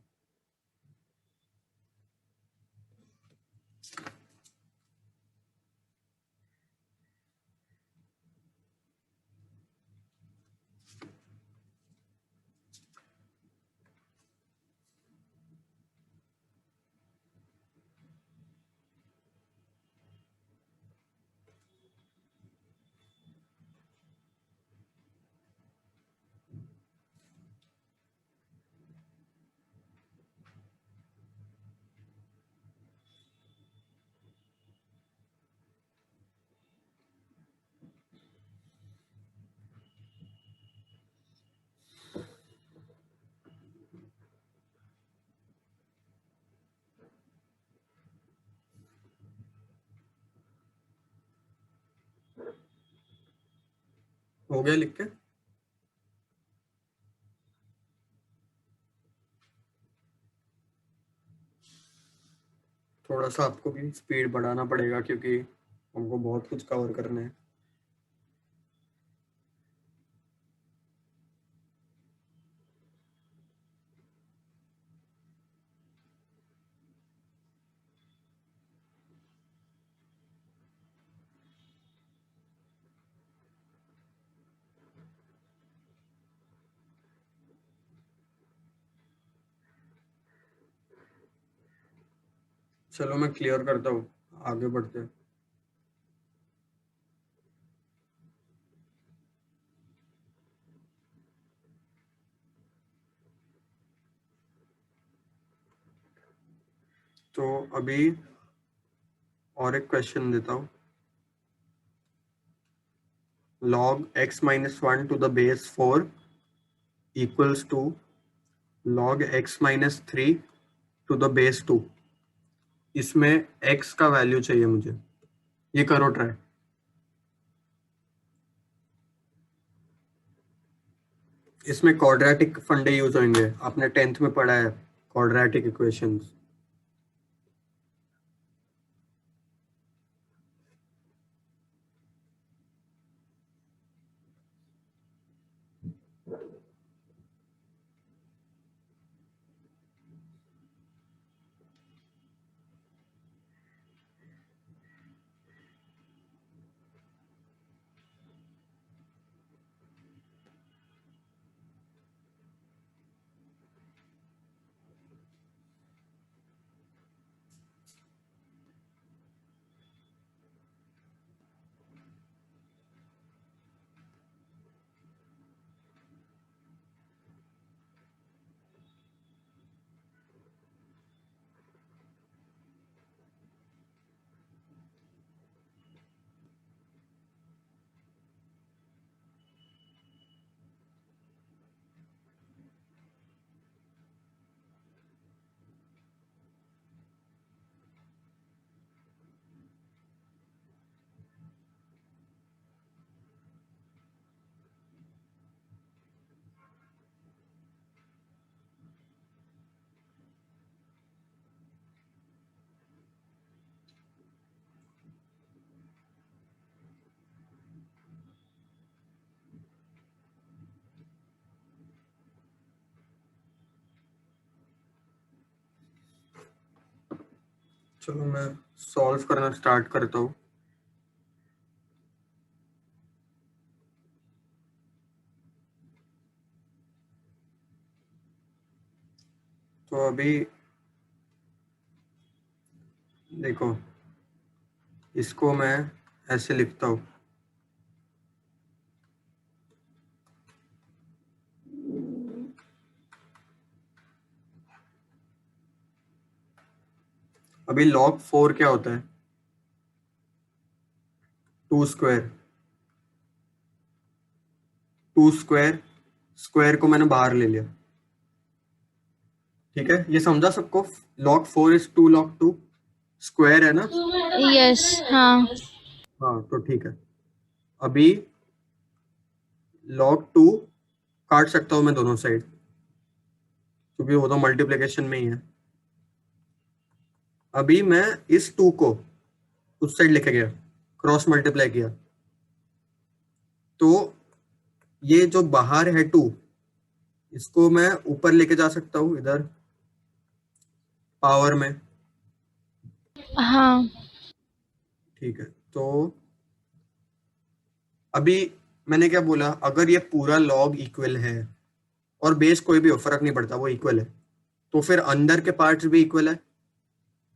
हो गया लिख के? थोड़ा सा आपको भी स्पीड बढ़ाना पड़ेगा क्योंकि हमको बहुत कुछ कवर करना है। चलो मैं क्लियर करता हूँ, आगे बढ़ते हैं। तो अभी और एक क्वेश्चन देता हूँ। log x minus 1 to the base 4 equals to log x minus 3 to the base 2। इसमें x का वैल्यू चाहिए मुझे, ये करो ट्राई। इसमें क्वाड्रेटिक फंडे यूज होंगे, आपने 10th में पढ़ा है क्वाड्रेटिक इक्वेशंस। चलो मैं सॉल्व करना स्टार्ट करता हूँ। तो अभी देखो, इसको मैं ऐसे लिखता हूँ। अभी log 4 क्या होता है? 2 स्क्वायर। 2 स्क्वायर, स्क्वायर को मैंने बाहर ले लिया, ठीक है? ये समझा सबको? log 4 is 2 log 2, स्क्वायर है ना? यस हाँ। हाँ तो ठीक है। अभी log 2 काट सकता हूँ मैं दोनों साइड, क्योंकि वो तो मल्टीप्लिकेशन में ही है। अभी मैं इस 2 को उस साइड लेके गया, क्रॉस मल्टीप्लाई किया, तो ये जो बाहर है 2, इसको मैं ऊपर लेके जा सकता हूँ इधर पावर में। हाँ। ठीक है, तो अभी मैंने क्या बोला, अगर ये पूरा लॉग इक्वल है और बेस कोई भी हो, फर्क नहीं पड़ता, वो इक्वल है, तो फिर अंदर के पार्ट्स भी इक्वल है।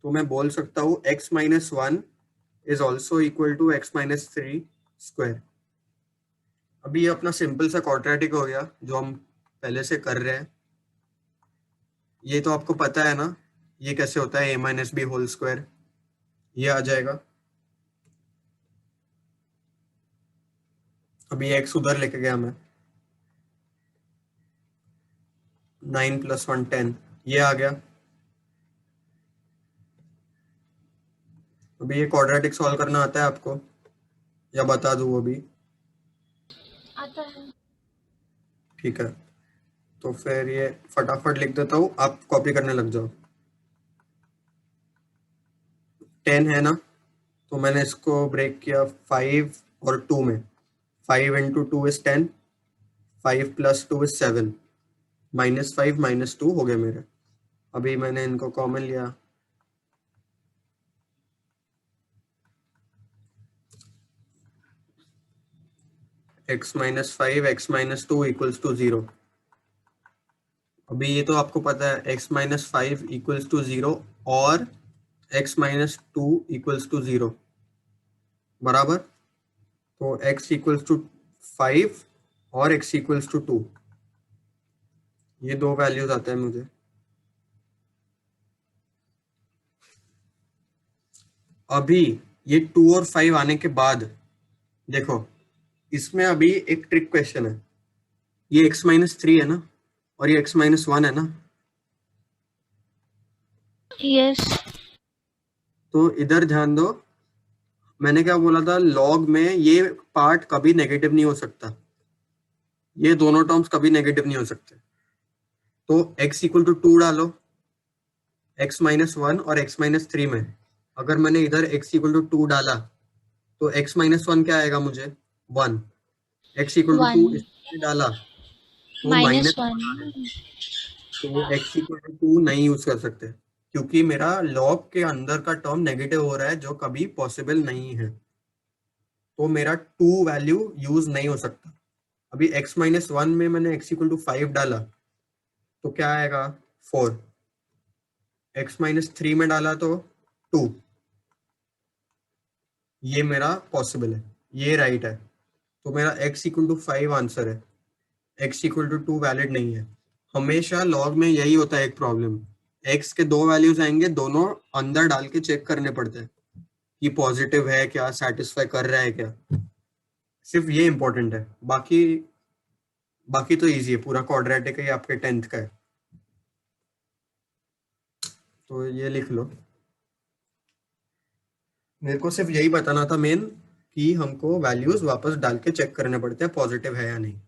तो मैं बोल सकता हूँ x-1 is also equal to x-3 square. अभी ये अपना सिंपल सा क्वाड्रेटिक हो गया जो हम पहले से कर रहे हैं। ये तो आपको पता है ना, ये कैसे होता है, a-b होल स्क्वायर, ये आ जाएगा। अभी x उधर लेके गया मैं, 9 + 1 10, ये आ गया। अभी ये क्वाड्रेटिक सॉल्व करना आता है आपको या बता दूं अभी? आता है। ठीक है, तो फिर ये फटाफट लिख देता हूँ, आप कॉपी करने लग जाओ। 10 है ना, तो मैंने इसको ब्रेक किया 5 और 2 में। 5 × 2 इज 10, 5 + 2 इज 7, -5 - 2 हो गया मेरे। अभी मैंने इनको कॉमन लिया, x-5 x-2 = 0। अभी ये तो आपको पता है x-5 = 0 और x-2 = 0 बराबर। तो x = 5 और x = 2, ये दो वैल्यूज आते हैं मुझे। अभी ये 2 और 5 आने के बाद देखो, इसमें अभी एक ट्रिक क्वेश्चन है। ये x-3 है ना, और ये x-1 है ना, यस। तो इधर ध्यान दो, मैंने क्या बोला था, लॉग में ये पार्ट कभी नेगेटिव नहीं हो सकता, ये दोनों टर्म्स कभी नेगेटिव नहीं हो सकते। तो x = 2 डालो x-1 और x-3 में। अगर मैंने इधर x = 2 डाला तो x-1 क्या आएगा मुझे, 1। x = 2 1 इसमें डाला तो -1। -1 आएगा। तो x = 2 नहीं यूज कर सकते, क्योंकि मेरा लॉग के अंदर का टर्म नेगेटिव हो रहा है, जो कभी पॉसिबल नहीं है, तो मेरा 2 वैल्यू यूज नहीं हो सकता। अभी x-1 में मैंने x = 5 डाला तो क्या आएगा, 4। x-3 में डाला तो 2, ये मेरा पॉसिबल है, ये राइट है। तो मेरा x = 5 आंसर है, x = 2 वैलिड नहीं है। हमेशा लॉग में यही होता है एक प्रॉब्लम, x के दो वैल्यूज आएंगे, दोनों अंदर डाल के चेक करने पड़ते हैं कि पॉजिटिव है क्या, सेटिस्फाई कर रहा है क्या। सिर्फ ये इंपॉर्टेंट है, बाकी बाकी तो इजी है, पूरा क्वाड्रेटिक है, आपके 10th का है, तो ये लिख लो। मेरे को सिर्फ यही बताना था मेन, कि हमको वैल्यूज वापस डाल के चेक करने पड़ते हैं पॉजिटिव है या नहीं।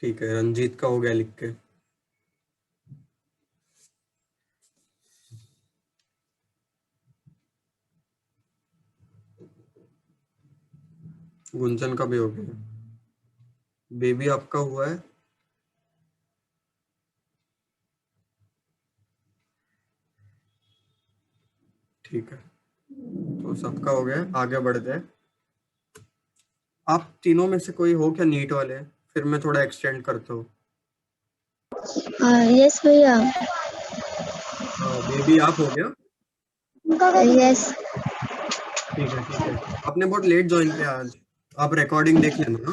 ठीक है, रंजीत का हो गया लिख के। गुंजन का भी हो गया। बेबी आपका हुआ है? ठीक है, तो सबका हो गया, आगे बढ़ते हैं। आप तीनों में से कोई हो क्या नीट वाले, फिर मैं थोड़ा एक्सटेंड करता हूँ। यस भैया। बेबी आप हो गया? यस। ठीक है ठीक है, आपने बहुत लेट ज्वाइन किया आज, आप रिकॉर्डिंग देख लेना ना।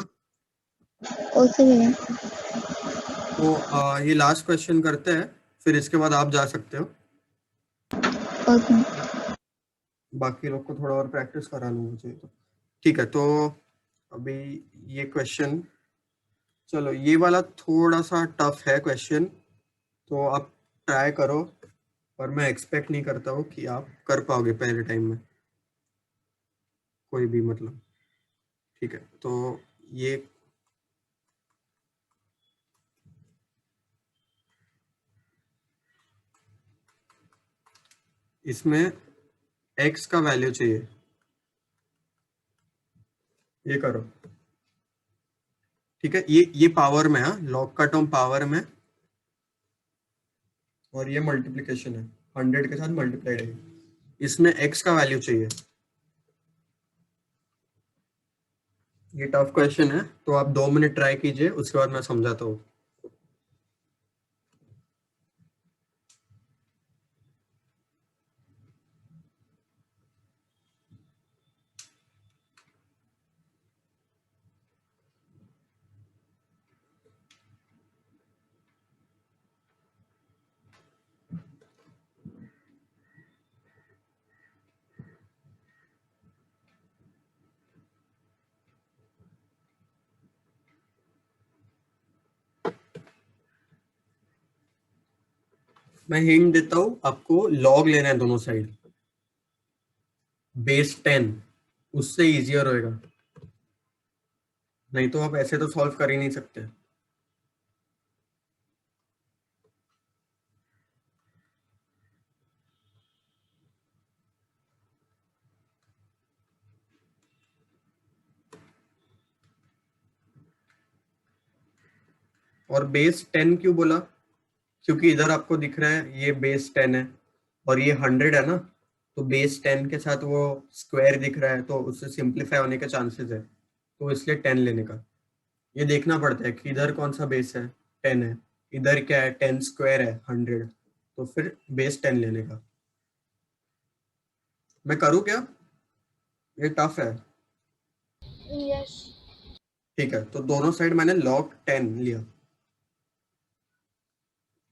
ओके भैया। तो ये लास्ट क्वेश्चन करते हैं, फिर इसके बाद आप जा सकते हो। ओके। बाकी लोग को थोड़ा और प्रैक्टिस करा लूँगा चाहिए तो। ठीक है, तो अभी ये क्वेश्चन, चलो ये वाला थोड़ा सा टफ है क्वेश्चन, तो आप ट्राई करो, पर मैं एक्सपेक्ट नहीं करता हूँ कि आप कर पाओगे पहले टाइम में। कोई भी मतलब, ठीक है। तो ये इसमें x का वैल्यू चाहिए, ये करो, ठीक है। ये पावर में है, लॉग का टर्म पावर में, और ये मल्टीप्लिकेशन है, 100 के साथ मल्टीप्लाइड है। इसमें x का वैल्यू चाहिए। ये टफ क्वेश्चन है, तो आप 2 मिनट ट्राई कीजिए, उसके बाद मैं समझाता हूँ। मैं हिंट देता हूँ आपको, लॉग लेना है दोनों साइड, बेस 10, उससे इजियर होएगा, नहीं तो आप ऐसे तो सॉल्व कर ही नहीं सकते। और बेस 10 क्यों बोला? क्योंकि इधर आपको दिख रहा है ये बेस 10 है और ये 100 है ना, तो बेस 10 के साथ वो स्क्वायर दिख रहा है, तो उससे सिंप्लीफाई होने के चांसेस है, तो इसलिए 10 लेने का। ये देखना पड़ता है कि इधर कौन सा बेस है, 10 है, इधर क्या है, 10 स्क्वायर है 100, तो फिर बेस 10 लेने का। मैं करूँ क्या? ये टफ है। यस। ठीक है, तो दोनों साइड मैंने log 10 लिया।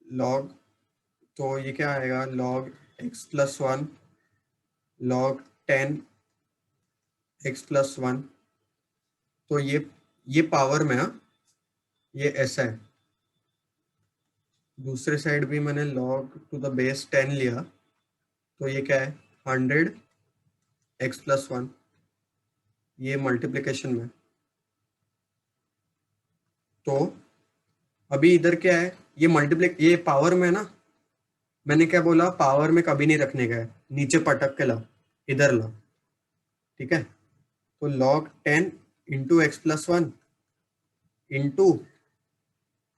log, तो ये क्या आएगा, log x plus 1 log 10 x plus 1। तो ये पावर में, हाँ, ये ऐसा है। दूसरे साइड भी मैंने log टू द बेस 10 लिया, तो ये क्या है, 100 x plus 1, ये मल्टीप्लिकेशन में। तो अभी इधर क्या है, ये पावर में है ना, मैंने क्या बोला, पावर में कभी नहीं रखने का है, नीचे पटक के ला, इधर ला, ठीक है। तो log 10 into x plus 1 into,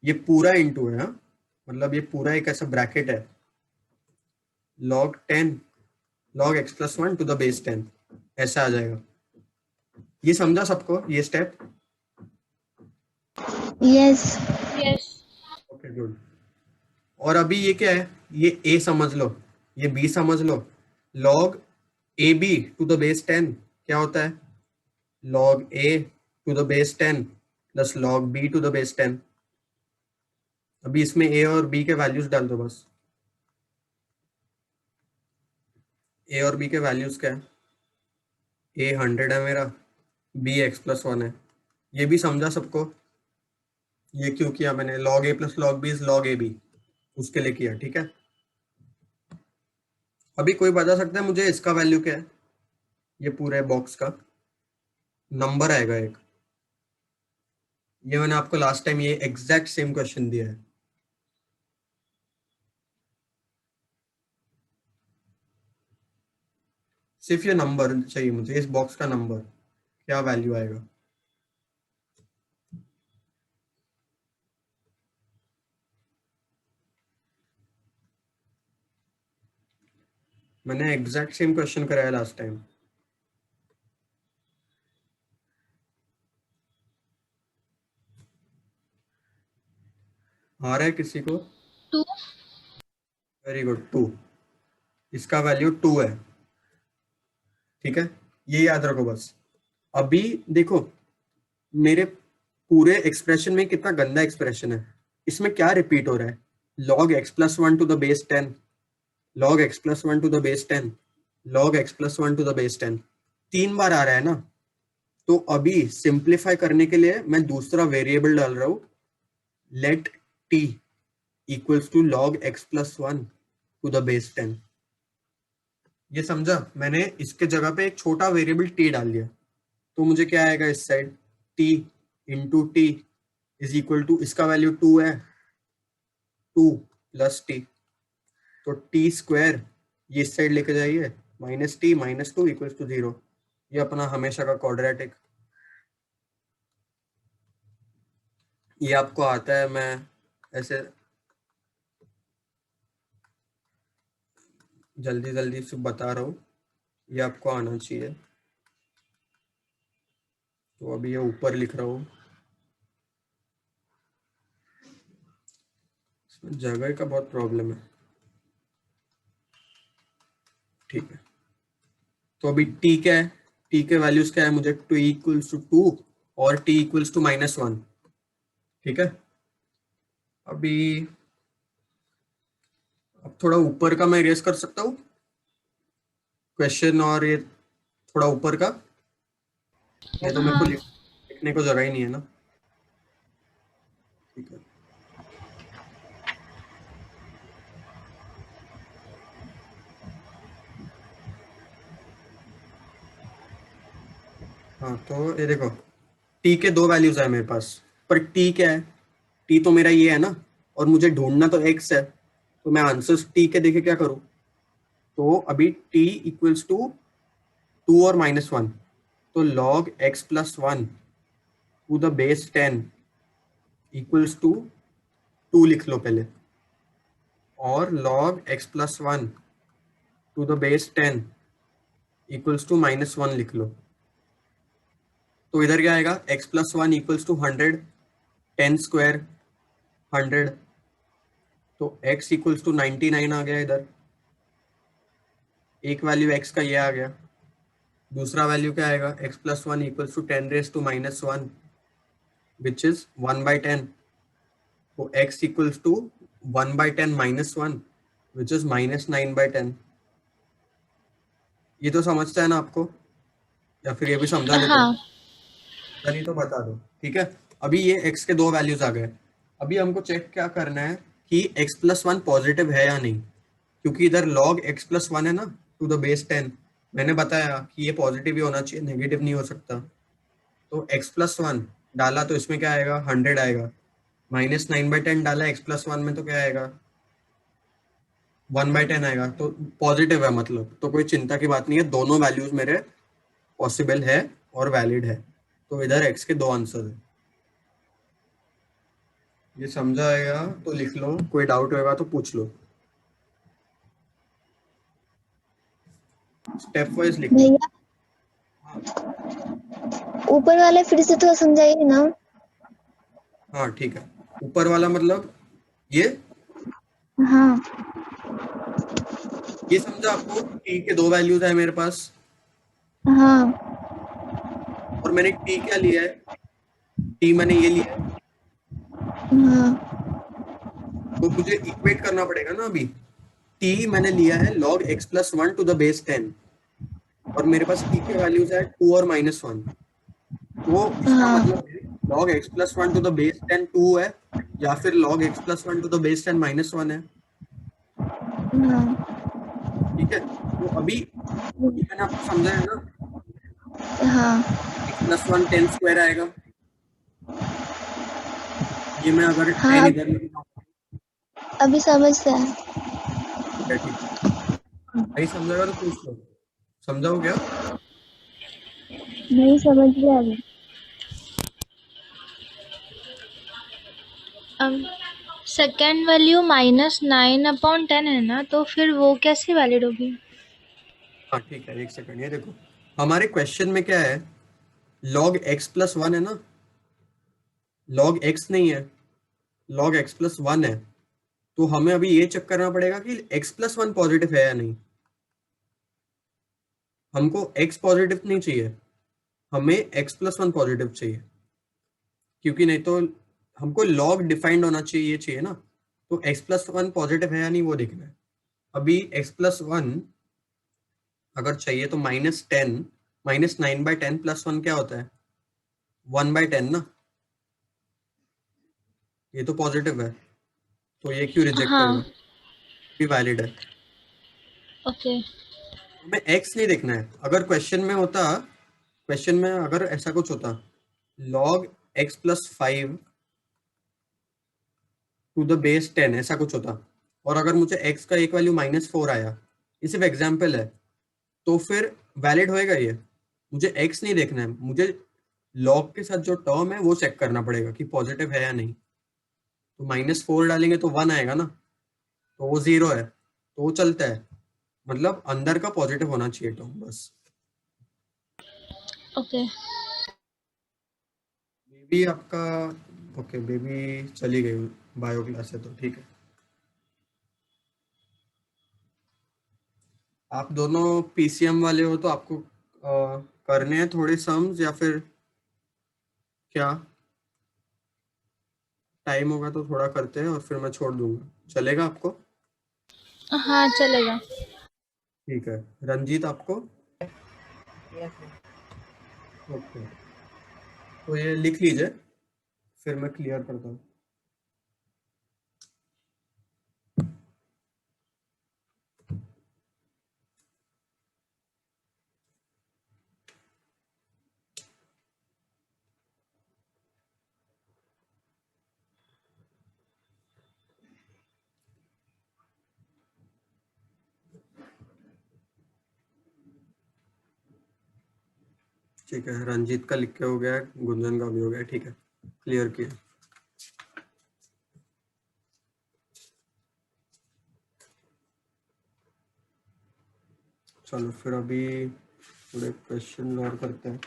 ये पूरा इंटू है, हाँ? मतलब ये पूरा एक ऐसा ब्रैकेट है, log 10 log x plus 1 to the base 10, ऐसा आ जाएगा। ये समझा सबको ये step? Yes. Yes. Okay good. और अभी ये क्या है, ये a समझ लो, ये b समझ लो। log A B to the base 10 क्या होता है, log a to the base 10 plus log b to the base 10। अभी इसमें a और b के वैल्यूज डाल दो बस। a और b के वैल्यूज क्या है, a 100 है मेरा, b x प्लस 1 है। ये भी समझा सबको? ये क्यों किया मैंने, log a plus log b इज log a b, उसके लिए किया, ठीक है। अभी कोई बता सकता है मुझे इसका वैल्यू क्या है, ये पूरे बॉक्स का नंबर आएगा एक। ये मैंने आपको लास्ट टाइम ये एग्जैक्ट सेम क्वेश्चन दिया है। सिर्फ ये नंबर चाहिए मुझे, इस बॉक्स का नंबर क्या वैल्यू आएगा। मैंने एग्जैक्ट सेम क्वेश्चन कराया लास्ट टाइम। आ रहा है किसी को? 2। Very good, 2। इसका वैल्यू 2 है, ठीक है, ये याद रखो बस। अभी देखो मेरे पूरे एक्सप्रेशन में कितना गंदा एक्सप्रेशन है, इसमें क्या रिपीट हो रहा है, log x plus 1 to the base 10 log x plus 1 to the base 10 log x plus 1 to the base 10, 3 बार आ रहा है ना। तो अभी सिंप्लीफाई करने के लिए मैं दूसरा वेरिएबल डाल रहा हूं, let t equals to log x plus 1 to the base 10। ये समझा? मैंने इसके जगह पे एक छोटा वेरिएबल टी डाल दिया, तो मुझे क्या आएगा इस side, T into T is equal to, इसका वैल्यू 2 है, 2 प्लस टी, तो टी स्क्वायर ये इस साइड लेके जाइए, minus T minus 2 equals to 0। ये अपना हमेशा का क्वाड्रेटिक। ये आपको आता है, मैं ऐसे जल्दी जल्दी से बता रहा हूँ, ये आपको आना चाहिए। तो अभी ये ऊपर लिख रहा हूँ, इसमें जगह का बहुत प्रॉब्लम है। ठीक है, तो अभी टी क्या है, टी के वैल्यूज क्या है, मुझे टू इक्वल्स टू 2 और टी इक्वल्स टू -1। ठीक है, अभी अब थोड़ा ऊपर का मैं इरेज कर सकता हूँ क्वेश्चन, और ये थोड़ा ऊपर का, नहीं तो मेरे को हाँ लिखने को जगह ही नहीं है ना। ठीक है, हाँ तो ये देखो, टी के दो वैल्यूज है मेरे पास, पर टी क्या है, टी तो मेरा ये है ना, और मुझे ढूंढना तो एक्स है, तो मैं आंसर्स टी के देखे क्या करूँ, तो अभी टी इक्वल्स टू 2 और -1, तो log x plus 1 to the base 10 equals to 2 लिख लो पहले, और log x plus 1 to the base 10 equals to -1 लिख लो। तो इधर क्या आएगा, x plus 1 equals to 100, 10 square 100, तो x इक्वल्स टू 99 आ गया इधर। एक वैल्यू x का ये आ गया, दूसरा वैल्यू क्या आएगा, x plus 1 equals to 10 raise to -1 which is 1/10, तो x equals to 1/10 -1 which is -9/10। ये तो समझता है ना आपको, या फिर ये भी समझा देते हैं? हाँ नहीं तो बता दो। ठीक है, अभी ये x के दो वैल्यूज आ गए, अभी हमको चेक क्या करना है कि x प्लस 1 पॉजिटिव है या नहीं, क्योंकि इधर log x प्लस 1 है ना टू द बेस 10, मैंने बताया कि ये पॉजिटिव ही होना चाहिए, नेगेटिव नहीं हो सकता। तो x प्लस 1 डाला तो इसमें क्या आएगा, 100 आएगा, -9/10 डाला x प्लस 1 में तो क्या आएगा, 1/10 आएगा, तो पॉजिटिव है मतलब, तो कोई चिंता की बात नहीं है, दोनों वैल्यूज मेरे पॉसिबल है और वैलिड है, तो इधर x के दो आंसर है। ये समझा आएगा तो लिख लो, कोई डाउट होगा तो पूछ लो, स्टेप वाइज लिख लो। भैया ऊपर वाले फिर से थोड़ा समझाइए ना। हाँ ठीक है, ऊपर वाला मतलब ये हाँ ये समझा आपको, टी के दो वैल्यूज है मेरे पास, हाँ और मैंने टी क्या लिया है, टी मैंने ये लिया है, हाँ तो मुझे इक्वेट करना पड़ेगा ना अभी। टी मैंने लिया है log x plus 1 to the base 10, और मेरे पास टी के वैल्यूज है 2 और -1, तो इसका हाँ मतलब है log x plus 1 to the base 10 2 है, या फिर log x plus 1 to the base 10 -1 है। हाँ ठीक है, तो अभी ये मैंने आपको समझाया ना, हाँ x प्लस 1 10 स्क्वायर आएगा, ये मैं अगर 10 हाँ इधर लेके जाऊँ, अभी समझता है। ठीक है ठीक है, नहीं समझेगा तो पूछ लो, समझाओ क्या? नहीं समझ गया अभी। अब सेकेंड वैल्यू -9/10 है ना, तो फिर वो कैसे वैलिड होगी? हाँ ठीक है, एक सेकंड, ये देखो हमारे क्वेश्चन में क्या है, log x प्लस 1 है ना, log x नहीं है, log x प्लस 1 है, तो हमें अभी ये चेक करना पड़ेगा कि x प्लस 1 पॉजिटिव है या नहीं। हमको x पॉजिटिव नहीं चाहिए, हमें x प्लस 1 पॉजिटिव चाहिए, क्योंकि नहीं तो हमको log डिफाइंड होना चाहिए, ये चाहिए ना, तो x प्लस 1 पॉजिटिव है या नहीं वो देखना है। अभी x प्लस 1 अगर चाहिए तो -10 -9/10 प्लस 1 क्या होता है, 1/10 ना, ये तो पॉजिटिव है, तो ये क्यों रिजेक्ट हाँ करेगा, भी वैलिड है। ओके हमें x नहीं देखना है। अगर क्वेश्चन में अगर ऐसा कुछ होता, log x plus 5 to the base 10 ऐसा कुछ होता, और अगर मुझे x का एक वैल्यू -4 आया, ये सिर्फ एग्जाम्पल है, तो फिर वैलिड होएगा ये। मुझे x नहीं देखना है, मुझे log के साथ जो टर्म है वो चेक करना पड़ेगा कि पॉजिटिव है या नहीं। तो -4 डालेंगे तो 1 आएगा ना, तो वो 0 है, तो वो चलता है। मतलब अंदर का पॉजिटिव होना चाहिए टर्म, बस। ओके। बेबी आपका, ओके बेबी चली गई बायो क्लास है, तो ठीक है। आप दोनों पीसीएम वाले हो, तो आपको करने हैं थोड़े सम्स, या फिर क्या टाइम होगा तो थोड़ा करते हैं और फिर मैं छोड़ दूंगा, चलेगा आपको? हाँ चलेगा। ठीक है। रंजीत आपको? यस ओके, तो ये लिख लीजिए, फिर मैं क्लियर करता हूँ। ठीक है, रंजीत का लिख के हो गया है, गुंजन का भी हो गया है, ठीक है, क्लियर किया। चलो फिर अभी थोड़े क्वेश्चन और करते हैं।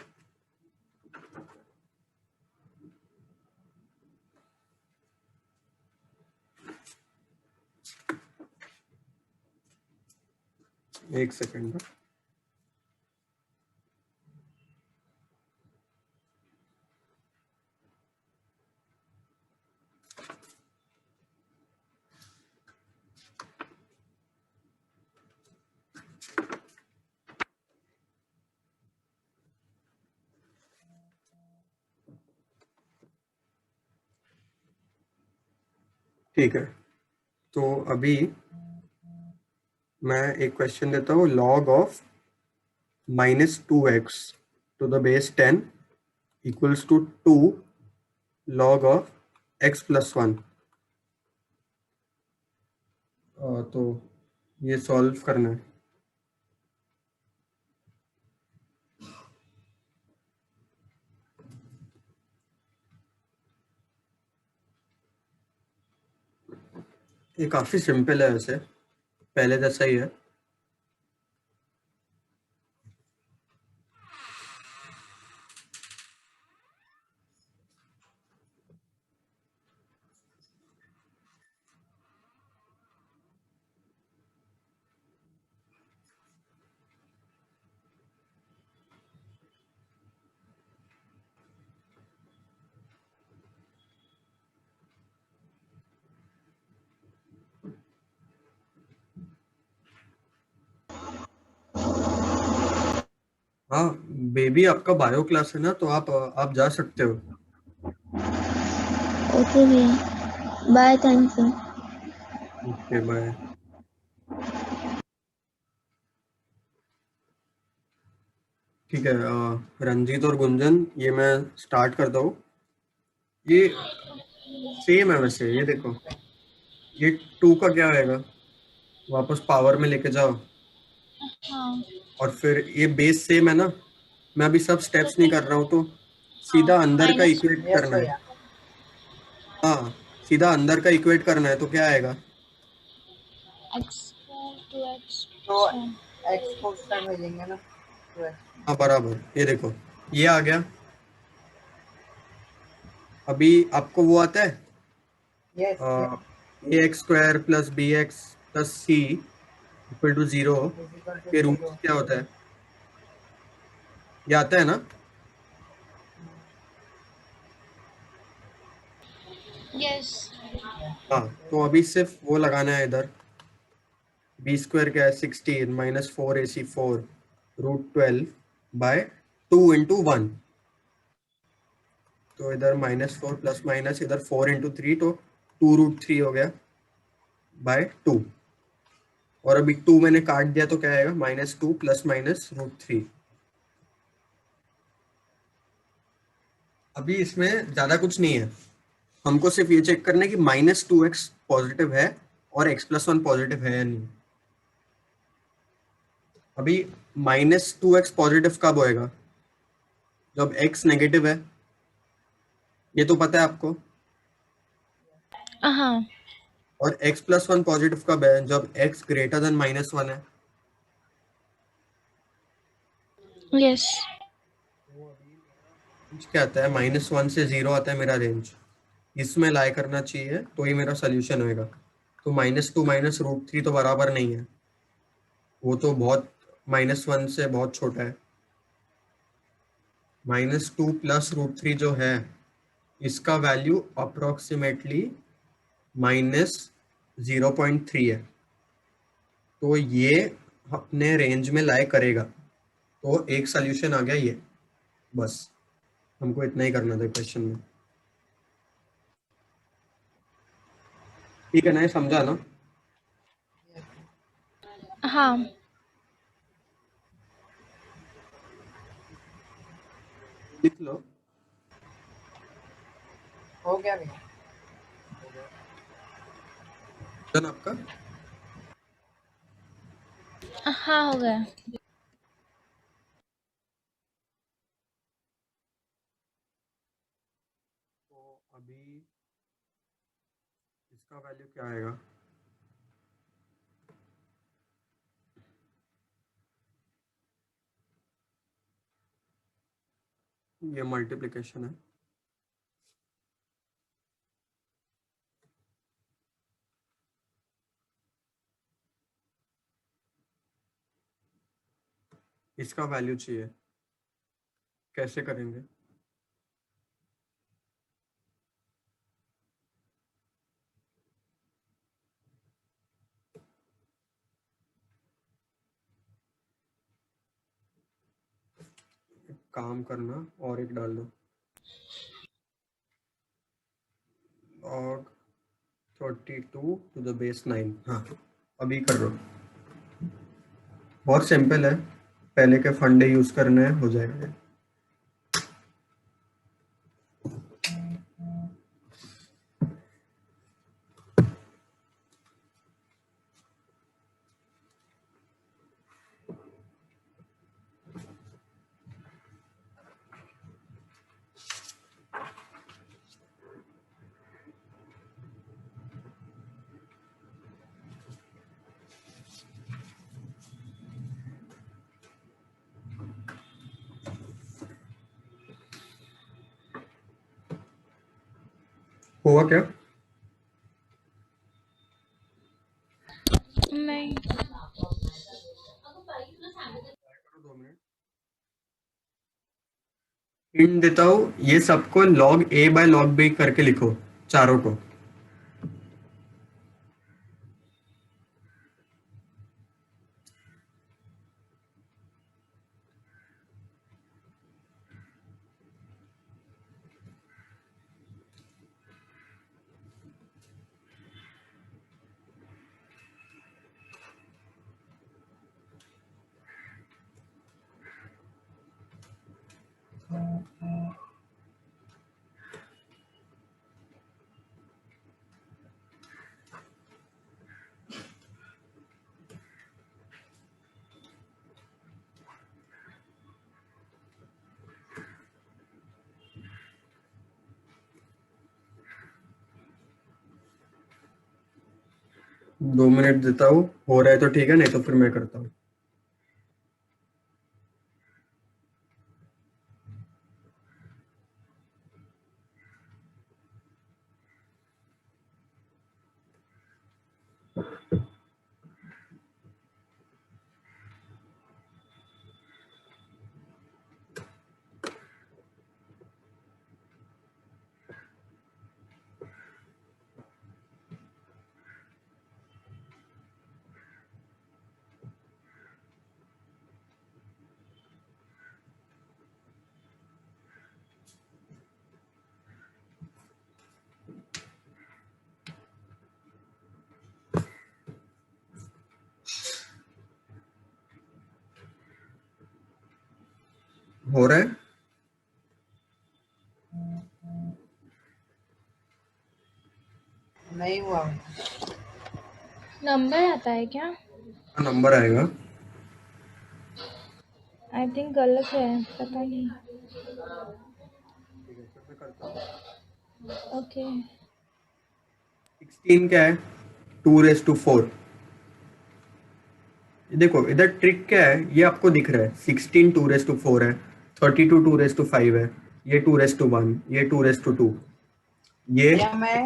एक सेकेंड। ठीक है, तो अभी मैं एक क्वेश्चन देता हूँ। Log of -2x to the base 10 equals to 2 log of x plus 1। तो ये सॉल्व करना है। ये काफी सिंपल है वैसे, पहले जैसा ही है। हाँ बेबी, आपका बायो क्लास है ना, तो आप जा सकते हो। ओके भैया, bye, thank you. Okay bye. ठीक है, रंजीत और गुंजन, ये मैं स्टार्ट करता हूँ। ये सेम है वैसे, ये देखो, ये 2 का क्या होएगा, वापस पावर में लेके जाओ, हाँ। और फिर ये बेस सेम है ना। मैं अभी सब तो स्टेप्स नहीं फिर कर रहा हूँ, तो हाँ सीधा अंदर का माइनस। इक्वेट यस करना है। भैया। हाँ, सीधा अंदर का इक्वेट करना है, तो क्या आएगा? एक्स टू एक्स तो प्लस 1। एक्स को उस साइड भेजेंगे ना, तो एक्स। हाँ बराबर, ये देखो, ये आ गया। अभी आपको वो आता है, yes a x square plus b x plus c equal to 0 फिजिकल टू के रूट जीरो। क्या होता है? ये आता है ना? यस। हाँ, तो अभी सिर्फ वो लगाना है इधर। बी स्क्वायर क्या है? 16 -4ac4 √12 बाय 2 × 1। तो इधर -4 प्लस माइनस, इधर 4 × 3, तो 2 √3 हो गया बाय 2। और अभी 2 मैंने काट दिया तो क्या आएगा, -2 प्लस माइनस √3। अभी इसमें ज्यादा कुछ नहीं है, हमको सिर्फ ये चेक करना है कि -2x पॉजिटिव है और x+1 पॉजिटिव है या नहीं। अभी -2x पॉजिटिव कब होएगा, जब x नेगेटिव है, ये तो पता है आपको। हाँ। और x+1 पॉजिटिव कब है, जब x ग्रेटर देन -1 है। यस। तो अभी मेरा रेंज क्या आता है, -1 से 0 आता है मेरा रेंज, इसमें लाई करना चाहिए तो ही मेरा सोल्यूशन होएगा। तो -2 माइनस √3 तो बराबर नहीं है, वो तो बहुत -1 से बहुत छोटा है। -2 प्लस √3 जो है, इसका वैल्यू अप्रोक्सीमेटली -0.3 है, तो ये अपने रेंज में लाई करेगा। तो एक सोल्यूशन आ गया ये, बस हमको इतना ही करना था क्वेश्चन में। ठीक है ना, ये समझा ना। हाँ। लिख लो। हो गया भैया। हो गया डन आपका। हाँ हो गया। तो अभी इसका वैल्यू क्या आएगा, ये मल्टीप्लिकेशन है। इसका वैल्यू चाहिए, कैसे करेंगे। एक काम करना और एक डाल दो, log 32 to the base 9। हाँ अभी कर लो, बहुत सिंपल है, पहले के फंडे यूज करने हैं, हो जाएगा। हुआ क्या, नहीं। करो 2 मिनट। हिंट देता हूँ, ये सबको log a by log b करके लिखो, चारों को। दो मिनट देता हूँ, हो रहा है तो ठीक है, नहीं तो फिर मैं करता हूँ। हो रहा है? नहीं हुआ। नंबर आता है क्या? नंबर आएगा। आई थिंक गलत है, पता नहीं। ठीक है, फिर मैं करता हूँ। ओके 16 क्या है? 2⁴। देखो इधर ट्रिक क्या है, ये आपको दिख रहा है 16 2⁴ है, 32 2⁵ है, ये 2⁴, ये 2⁵, ये भैया मैं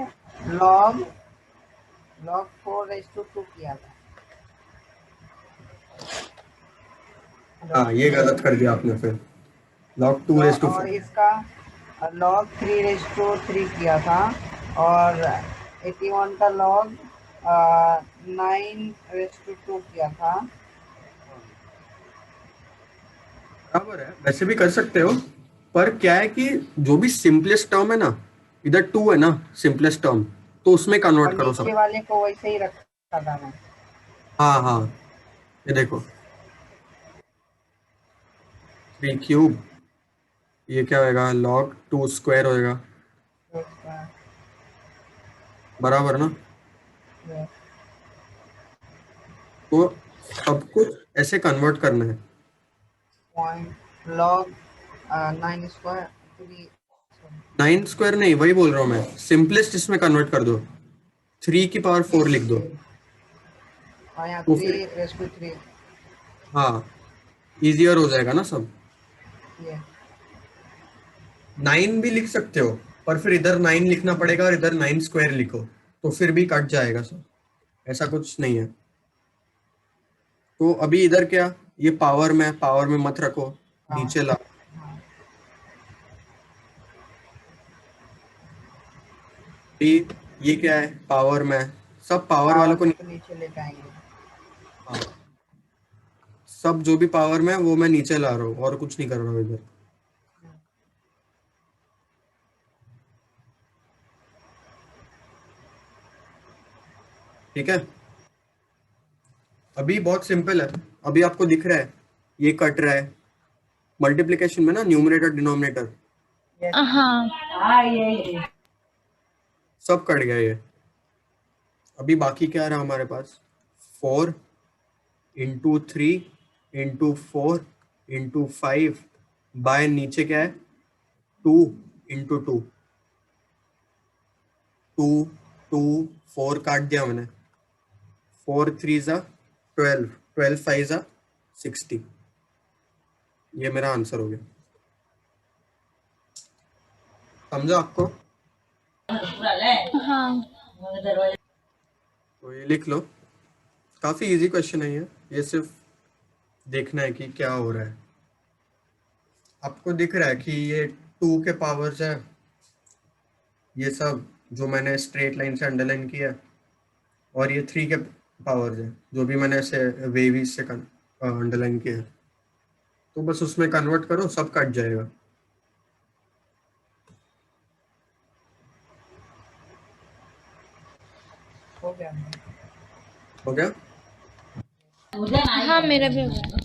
log 4:2 किया था। हाँ ये गलत कर दिया आपने फिर। log और 2⁴। इसका log 3:3 किया था, और 81 का log 9:2 किया था। बराबर है, वैसे भी कर सकते हो, पर क्या है कि जो भी सिंपलेस्ट टर्म है ना, इधर 2 है ना सिंपलेस्ट टर्म, तो उसमें और कन्वर्ट करो सब। नीचे वाले को वैसे ही रखा था मैं। हाँ हाँ, ये देखो 3³ ये क्या होएगा, log 2² होएगा, तो इसका बराबर ना? ये तो सब कुछ ऐसे कन्वर्ट करना है। Point log 9² 3। 9² नहीं, वही बोल रहा हूँ मैं, सिंपलेस्ट इसमें कन्वर्ट कर दो, 3⁴ लिख दो। और यहाँ तो फिर 3:3 हाँ इजियर हो जाएगा ना सब। ये 9 भी लिख सकते हो, पर फिर इधर 9 लिखना पड़ेगा और इधर 9² लिखो, तो फिर भी कट जाएगा सब, ऐसा कुछ नहीं है। तो अभी इधर क्या, ये पावर में मत रखो, हाँ नीचे ला। हाँ ये क्या है, पावर में, सब पावर वालों पावर को में तो नीचे लेके आएंगे। हाँ, सब जो भी पावर में है वो मैं नीचे ला रहा हूँ, और कुछ नहीं कर रहा हूँ इधर। ठीक है, अभी बहुत सिंपल है। अभी आपको दिख रहा है ये कट रहा है, मल्टीप्लिकेशन में ना न्यूमरेटर डिनोमिनेटर हाँ सब कट गया ये। अभी बाकी क्या रहा हमारे पास, 4 × 3 × 4 × 5 बाय नीचे क्या है, 2 × 2, 2 2 4 काट दिया मैंने, 4 3 12, 12 5 60। ये मेरा आंसर हो गया, समझा आपको? हाँ तो ये लिख लो, काफी इजी क्वेश्चन है ये सिर्फ देखना है कि क्या हो रहा है। आपको दिख रहा है कि ये 2 के पावर्स है, ये सब जो मैंने स्ट्रेट लाइन से अंडरलाइन किया, और ये 3 के पावर्स है जो भी मैंने ऐसे वेवी से अंडरलाइन किया है। तो बस उसमें कन्वर्ट करो, सब कट जाएगा। हो गया। हो गया? हाँ मेरा भी हो गया।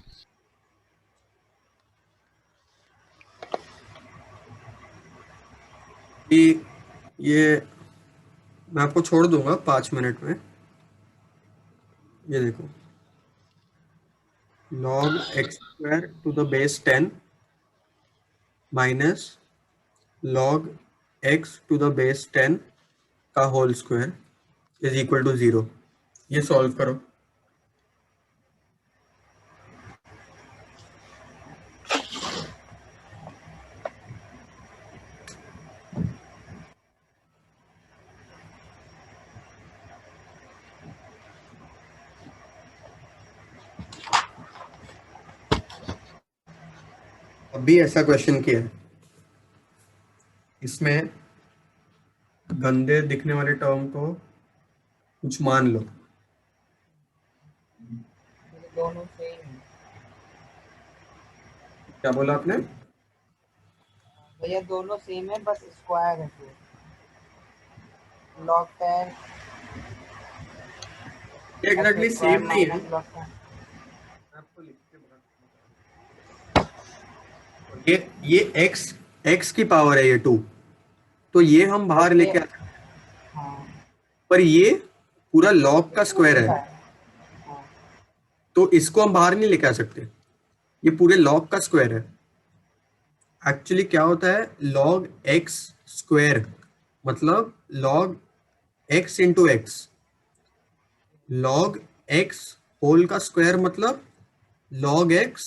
कि ये मैं आपको छोड़ दूंगा 5 मिनट में। ये देखो, log x² minus log x⁻10 का whole square is equal to 0। ये सॉल्व करो। अभी ऐसा क्वेश्चन किया है, इसमें गंदे दिखने वाले टर्म को कुछ मान लो। ये दोनों सेम है क्या बोला आपने? भैया, दोनों सेम है, बस स्क्वायर है तो log 10 ये एग्जैक्टली स्क्वायर सेम नहीं है। Minus log 10। मैं आपको लिख के बता ये x की पावर है ये 2, तो ये हम बाहर ये- लेके आ सकते हैं, हाँ पर ये पूरा log का स्क्वायर है, हाँ तो इसको हम बाहर नहीं लेके आ सकते, ये पूरे log का स्क्वायर है। एक्चुअली क्या होता है, log x स्क्वायर मतलब log x into x, log x whole का स्क्वायर मतलब log x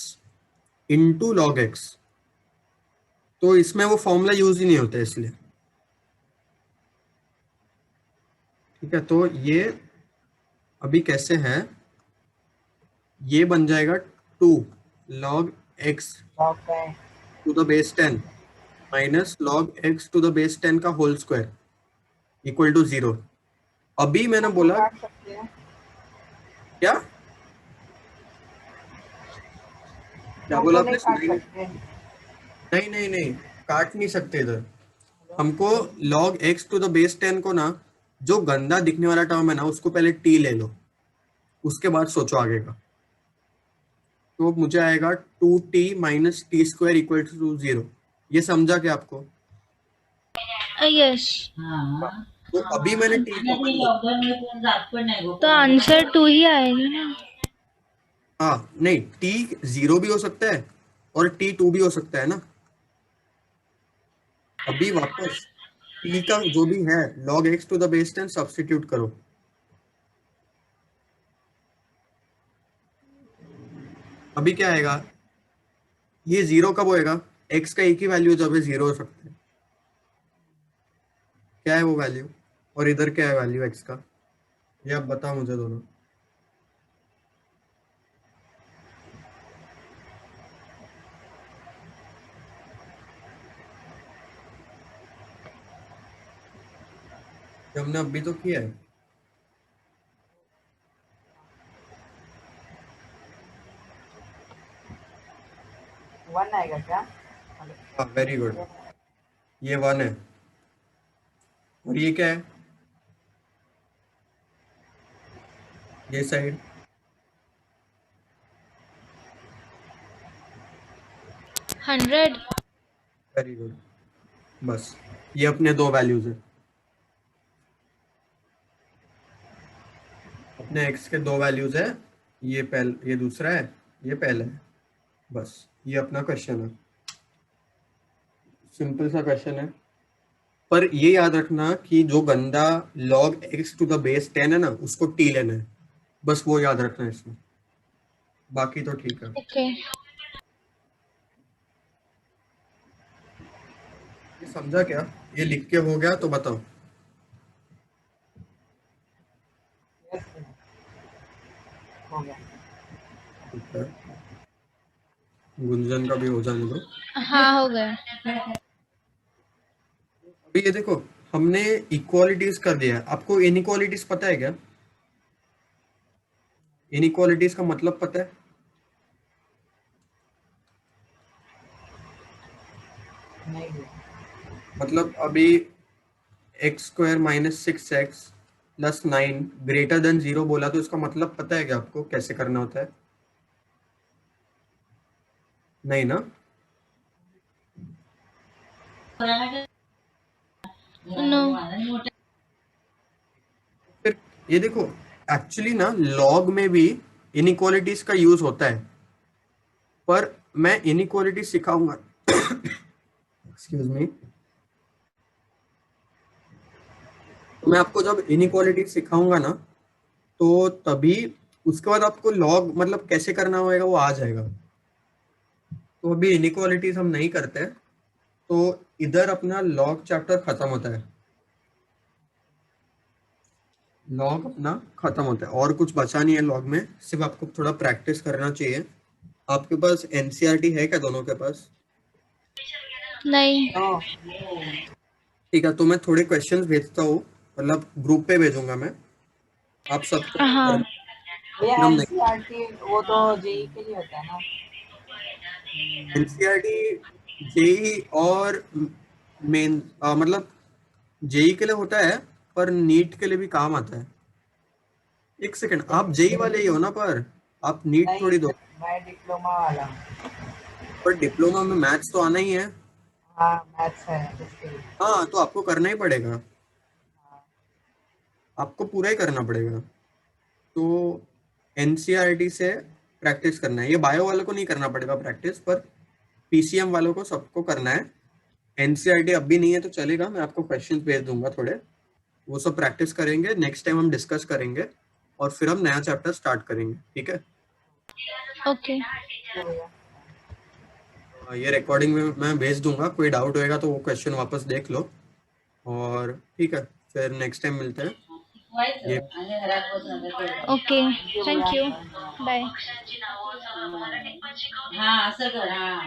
into log x, तो इसमें वो फॉर्मूला यूज ही नहीं होता है इसलिए। ठीक है, तो ये अभी कैसे है, ये बन जाएगा 2 log x लॉग का है to the base 10 minus log x to the base 10 का होल स्क्वायर इक्वल टू 0। अभी मैंने बोला काट सकते हैं क्या क्या बोला नहीं आपने? काट सकते हैं नहीं नहीं नहीं, काट नहीं सकते इधर। हमको log x to the base 10 को ना, जो गंदा दिखने वाला टर्म है ना उसको पहले t ले लो, उसके बाद सोचो आगे का। तो मुझे आएगा 2t minus t square equal to 0। ये समझा क्या आपको? यस, तो अभी मैंने t तो आंसर 2 ही आएगा ना। हाँ नहीं, t 0 भी हो सकता है और t 2 भी हो सकता है ना। अभी वापस t का जो भी है log x to the base 10 substitute करो। अभी क्या आएगा, ये 0 कब होएगा, x का एक ही वैल्यू जब है 0 हो सकता है। क्या है वो वैल्यू, और इधर क्या है वैल्यू x का, ये आप बताओ मुझे दोनों। ये हमने अभी तो किया है। वन आएगा क्या हाँ वेरी गुड, ये 1 है, और ये क्या है, ये साइड 100। Very good. बस ये अपने दो वैल्यूज है, अपने x के दो वैल्यूज है, ये दूसरा है, ये पहला है। बस ये अपना क्वेश्चन है, सिंपल सा क्वेश्चन है। पर ये याद रखना कि जो गंदा log x to the base 10 है ना उसको t लेना है, बस वो याद रखना है इसमें, बाकी तो ठीक है। ओके, ये समझा क्या, ये लिख के हो गया तो बताओ। यस हो गया ठीक है, गुंजन का भी हो जाने दो। हाँ हो गया। अभी ये देखो, हमने इक्वालिटीज कर दिया है। आपको इनइक्वालिटीज पता है क्या, इनइक्वालिटीज का मतलब पता है? नहीं हुआ मतलब अभी x square minus 6x plus 9 greater than 0 बोला, तो इसका मतलब पता है क्या आपको, कैसे करना होता है? नहीं ना, नो, फिर ये देखो, एक्चुअली ना लॉग में भी इनइक्वालिटीज का यूज होता है, पर मैं इनइक्वालिटी सिखाऊंगा एक्सक्यूज मी, तो मैं आपको जब इनइक्वालिटी सिखाऊंगा ना, तो तभी उसके बाद आपको लॉग मतलब कैसे करना होगा वो आ जाएगा। तो अभी इनइक्वालिटीज हम नहीं करते, तो इधर अपना लॉग चैप्टर खत्म होता है, लॉग अपना खत्म होता है, और कुछ बचा नहीं है लॉग में, सिर्फ आपको थोड़ा प्रैक्टिस करना चाहिए। आपके पास एनसीईआरटी है क्या दोनों के पास? नहीं। तो ठीक है, तो मैं थोड़े क्वेश्चंस भेजता हूँ, मतलब ग्रुप पे भेजूंगा मैं, आप सबको हाँ, ये हम नहीं, एनसीईआरटी वो तो जेई के लिए होता है ना एनसीईआरटी जेई और मेन मतलब जेई के लिए होता है, पर नीट के लिए भी काम आता है। एक सेकंड, आप जेई वाले ही हो ना, पर आप नीट नहीं थोड़ी दो। मैं डिप्लोमा वाला हूँ पर डिप्लोमा में मैथ्स तो आना ही है। हाँ मैथ्स है इसके लिए। हाँ, तो आपको करना ही पड़ेगा, हाँ आपको पूरा ही करना पड़ेगा। तो एनसीईआरटी से प्रैक्टिस करना है, ये बायो वालों को नहीं करना पड़ेगा प्रैक्टिस, पर पीसीएम वालों को सबको करना है। एनसीईआरटी अब भी नहीं है तो चलेगा, मैं आपको क्वेश्चंस भेज दूंगा थोड़े, वो सब प्रैक्टिस करेंगे, नेक्स्ट टाइम हम डिस्कस करेंगे और फिर हम नया चैप्टर स्टार्ट करेंगे, ठीक है। ओके ठीक है भैया। ये रिकॉर्डिंग में मैं भेज दूंगा, कोई डाउट होएगा तो वो क्वेश्चन वापस देख लो, और ठीक है फिर नेक्स्ट टाइम मिलते हैं। ये ओके, थैंक यू, बाय। हाँ असं कर हाँ